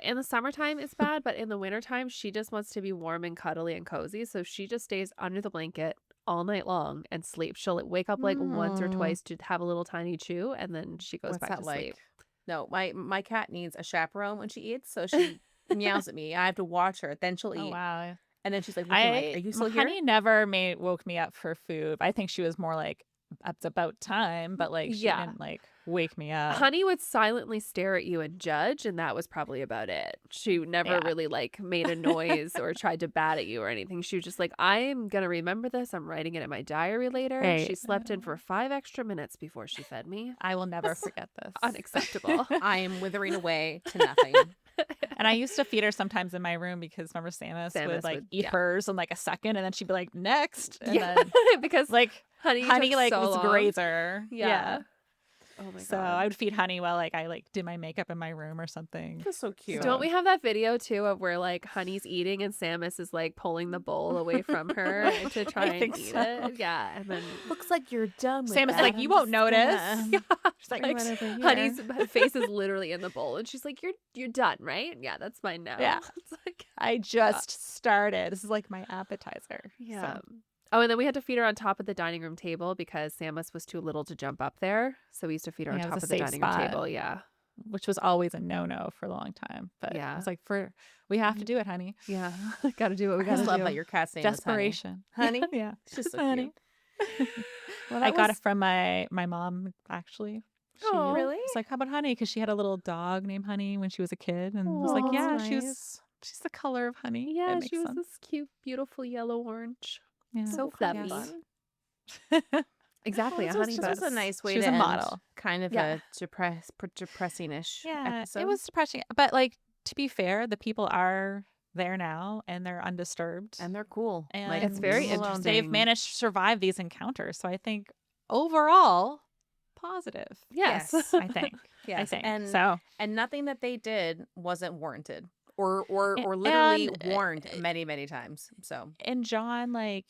in the summertime it's bad, but in the wintertime she just wants to be warm and cuddly and cozy. So she just stays under the blanket all night long and sleeps. She'll wake up like once or Mm. twice to have a little tiny chew and then she goes What's back that to like? sleep. No, my cat needs a chaperone when she eats, so she meows at me. I have to watch her. Then she'll Oh eat, wow. and then she's like looking like, "Are you still here?" Honey never woke me up for food. I think she was more like it's about time, but like she Yeah. didn't like wake me up. Honey would silently stare at you and judge, and that was probably about it. She never Yeah. really like made a noise or tried to bat at you or anything. She was just like, I'm gonna remember this. I'm writing it in my diary later. Right. She slept in for 5 extra minutes before she fed me. I will never forget this. Unacceptable. I am withering away to nothing. And I used to feed her sometimes in my room because remember Samus would like eat yeah. hers in like a second and then she'd be like next and Yeah, then because like Honey took like so was long. grazer. Yeah. Oh my So god. I would feed Honey while like I like did my makeup in my room or something. That's so cute. Don't we have that video too of where like Honey's eating and Samus is like pulling the bowl away from her to try and think eat so. it? Yeah, and then Looks like you're done with Samus that. like you I'm won't just notice. gonna She's like, bring one over here. Honey's face is literally in the bowl, and she's like, "You're done, right? Yeah, that's mine now." Yeah. It's like, I just started. This is like my appetizer. yeah. So, Oh, and then we had to feed her on top of the dining room table because Samus was too little to jump up there. So we used to feed her on Yeah, it top was of a the safe dining room spot. table. Yeah, which was always a no-no for a long time. But I Yeah. was like, we have to do it, honey. yeah. Got to do what we I got to just do. love that your cat's name is Desperation. Honey. Yeah. It's just so Honey. cute. Well, I that got was- it from my mom actually. She Oh, really? was like, how about Honey? Because she had a little dog named Honey when she was a kid. And I was Aw, like, that's yeah, nice. she's the color of Honey. Yeah, It makes she was sense. this cute, beautiful yellow orange. Yeah. So Yes. fluffy. Well, Exactly, this a was honey just bus. a nice way She was to a end model. kind of Yeah. a depressing-ish Yeah, episode. it was depressing. But like, to be fair, the people are there now and they're undisturbed. and they're cool. And Like, It's very leave 'em alone. interesting. they've managed to survive these encounters. So I think overall, positive. Yes. Yes. I think. I Yes, think. and So and nothing that they did wasn't warranted or A- literally and, warned many times. So and John, like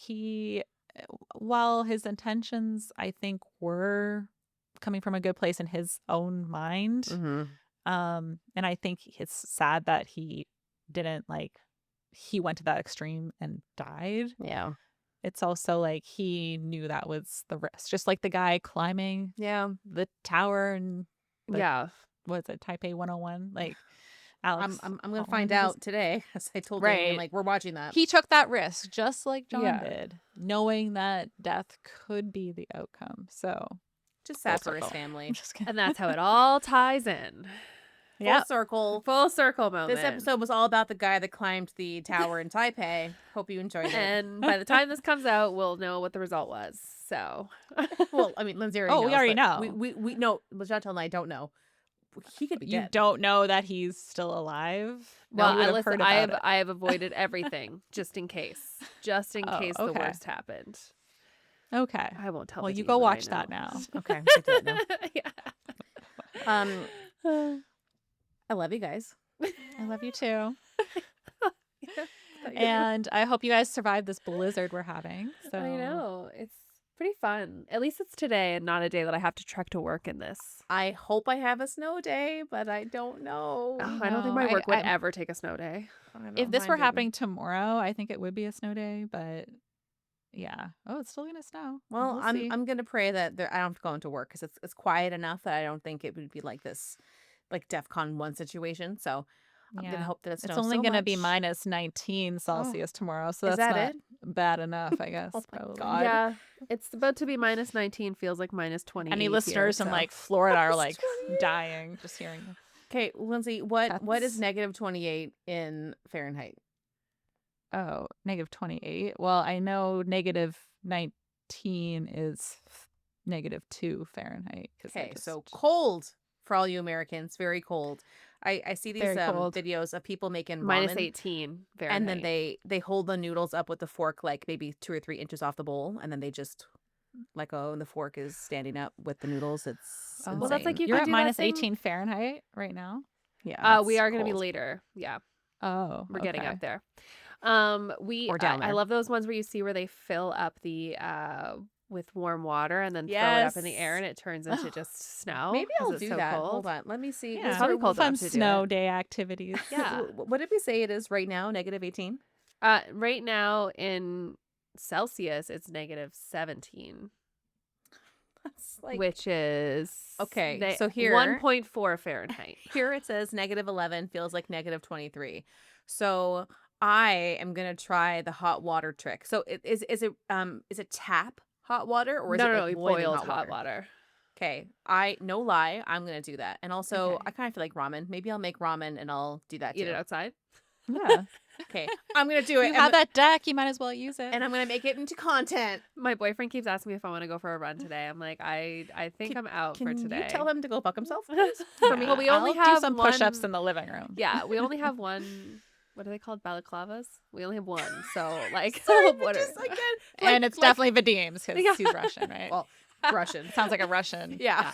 while his intentions, I think, were coming from a good place in his own mind. mm-hmm. And I think it's sad that he didn't like he went to that extreme and died. Yeah. It's also like he knew that was the risk. Just like the guy climbing Yeah. the tower and the, Yeah. what is it, Taipei 101? Like Alex. I'm gonna Holland find is- out today, as I told Damien, Right. like we're watching that. He took that risk just like John Yeah. did, knowing that death could be the outcome. So Just sad full for his circle. family. I'm just kidding. And that's how it all ties in. Yeah. Full circle. Full circle moment. This episode was all about the guy that climbed the tower in Taipei. Hope you enjoyed it. And by the time this comes out, we'll know what the result was. So, Well, I mean, Lindsay already Oh, knows. we already but know. We know. Chantal and I don't know. He could be You dead. don't know that he's still alive. well, You would have heard about it. I have avoided everything just in case. Just in Oh, case okay. the worst happened. Okay. I won't tell Well, the you team go what I watch that know. now. Okay, take that now. Yeah. I love you guys. I love you too. And I hope you guys survive this blizzard we're having. So I know. It's pretty fun. At least it's today and not a day that I have to trek to work in this. I hope I have a snow day, but I don't know. Oh, I don't think know. my work would I'm- ever take a snow day. I don't if this mind were it. happening tomorrow, I think it would be a snow day, but yeah. Oh, it's still gonna snow. Well, We'll I'm see. gonna pray that I don't have to go into work because it's quiet enough that I don't think it would be like this, like DEFCON 1 situation. So I'm gonna Yeah. hope that it snows It's only so gonna be much. minus 19 Celsius tomorrow, so Is that's that not bad enough, I guess. Oh my probably. God. Yeah. It's about to be minus 19, feels like minus 20. Any listeners from like Florida are like dying just hearing this. Okay, Lindsay, what is That's- negative 28 in Fahrenheit? Oh, negative 28. Well, I know negative 19 is -2 Fahrenheit. 'Cause I Okay, just- so cold for all you Americans, very cold. I see these Very cold. videos of people making minus ramen, 18 Fahrenheit. and then they hold the noodles up with the fork like maybe 2 or 3 inches off the bowl, and then they just let go, and the fork is standing up with the noodles. It's Oh. Well, that's like insane. you You're could at do that minus thing- 18 Fahrenheit right now. Yeah, we that's are going to be cold. later. Yeah. Oh, We're getting okay. up there. We Or down I there. love those ones where you see where they fill up the with warm water and then throw it up in the air Yes. and it turns into just snow. Maybe 'cause I'll it's do so that. cold. Hold on, let me see. Yeah, probably cold fun enough to do snow it. day activities. Yeah. What did we say it is right now? Negative 18. Right now in Celsius, it's negative 17, That's like which is Okay, so here- 1.4 Fahrenheit. here it says negative 11 feels like negative 23. So I am gonna try the hot water trick. So is it tap hot water or is no, it no, like no, boiling boiled hot water? water. Okay, no lie, I'm gonna do that. And also, Okay. I kind of feel like ramen. Maybe I'll make ramen and I'll do that Eat too. it outside. Yeah. Okay, I'm gonna do it. You have that deck, you might as well use it. and I'm gonna make it into content. My boyfriend keeps asking me if I want to go for a run today. I'm like, I think I'm out for Can today. you tell him to go fuck himself? For me. Well, we only I'll have do some push-ups one- in the living room. Yeah, we only have one. What are they called? Balaclavas. We only have one. So like, Sorry, what are- just again, And it's definitely Vadim's because Yeah. he's Russian, right? well, Russian. Sounds like a Russian Yeah.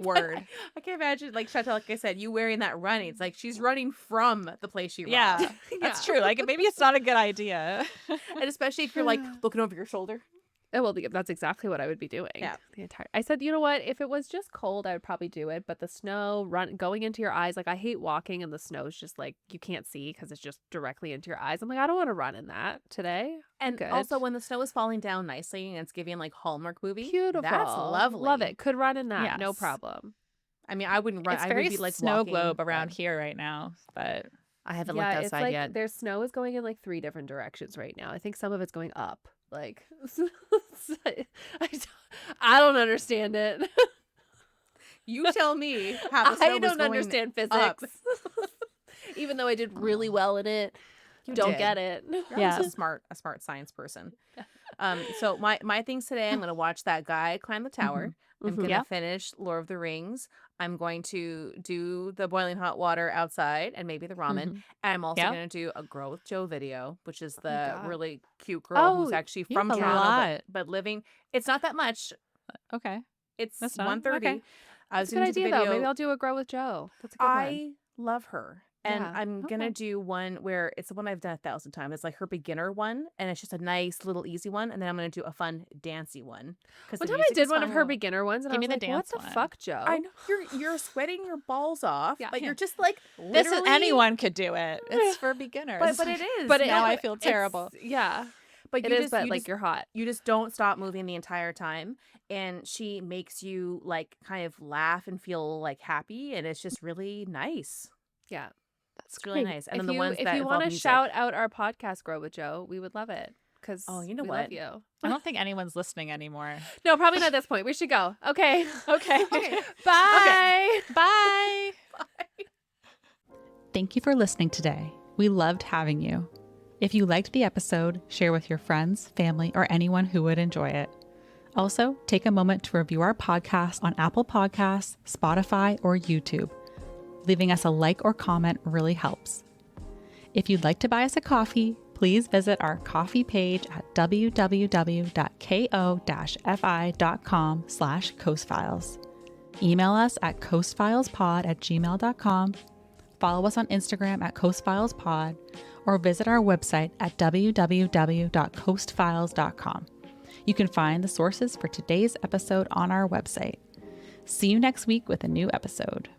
word. I can imagine, like Chantal, like I said, you wearing that running. It's like she's running from the place she Yeah, robbed. that's true. Like maybe it's not a good idea. And especially if you're like looking over your shoulder. Oh, well, that's exactly what I would be doing. Yeah. The entire. I said, you know what? If it was just cold, I would probably do it. But the snow going into your eyes, like I hate walking, and the snow's just like you can't see because it's just directly into your eyes. I'm like, I don't want to run in that today. And Good. also when the snow is falling down nicely and it's giving like Hallmark movie. Beautiful. That's lovely. Love it. Could run in that. No Yes. problem. I mean, I wouldn't run. It's I very would be like snow walking, globe around but here right now, but I haven't Yeah, looked it's outside like yet. their snow is going in like 3 different directions right now. I think some of it's going up. Like, I don't understand it. You tell me how the snow I was don't going understand up. physics. Even though I did really well in it, You don't did. get it. You're Yeah. also a smart science person. So my things today, I'm gonna watch that guy climb the tower. I'm Mhm. gonna Yeah. finish Lord of the Rings. I'm going to do the boiling hot water outside and maybe the ramen. Mhm. And I'm also Yeah. gonna do a Grow with Joe video, which is the God. really cute girl who's Oh, actually you from have a Toronto, lot. but living. It's not that much. okay. It's That's not- 1:30. okay. I was That's a good gonna do the idea, though. video. Maybe I'll do a grow with Joe. That's a good one. I love her. And Yeah. I'm Okay. gonna do one where it's the one I've done 1,000 times. It's like her beginner one, and it's just a nice little easy one. And then I'm gonna do a fun dancey one because One the time I music did is one of her fun. beginner ones, and I Give was me the like, "What dance the one. fuck, Joe?" I know you're sweating your balls off, Yeah. but Yeah. you're just like This is literally. anyone could do it. It's for beginners. But it is. But now no, I feel it's- terrible. Yeah, But it you is. just But you like, just you're hot. you just don't stop moving the entire time, and she makes you like kind of laugh and feel like happy, and it's just really nice. Yeah, It's really nice. And if then the you ones if that you involve want to music. shout out our podcast, Grow with Joe, we would love it because Oh, you know we what? love you. I don't think anyone's listening anymore. No, probably not at this point. We should go. Okay. Okay. Okay. Bye. Bye. Bye. Thank you for listening today. We loved having you. If you liked the episode, share with your friends, family, or anyone who would enjoy it. Also, take a moment to review our podcast on Apple Podcasts, Spotify, or YouTube. Leaving us a like or comment really helps. If you'd like to buy us a coffee, please visit our coffee page at www.ko-fi.com/coastfiles. Email us at coastfilespod@gmail.com. Follow us on Instagram at coastfilespod, or visit our website at www.coastfiles.com. You can find the sources for today's episode on our website. See you next week with a new episode.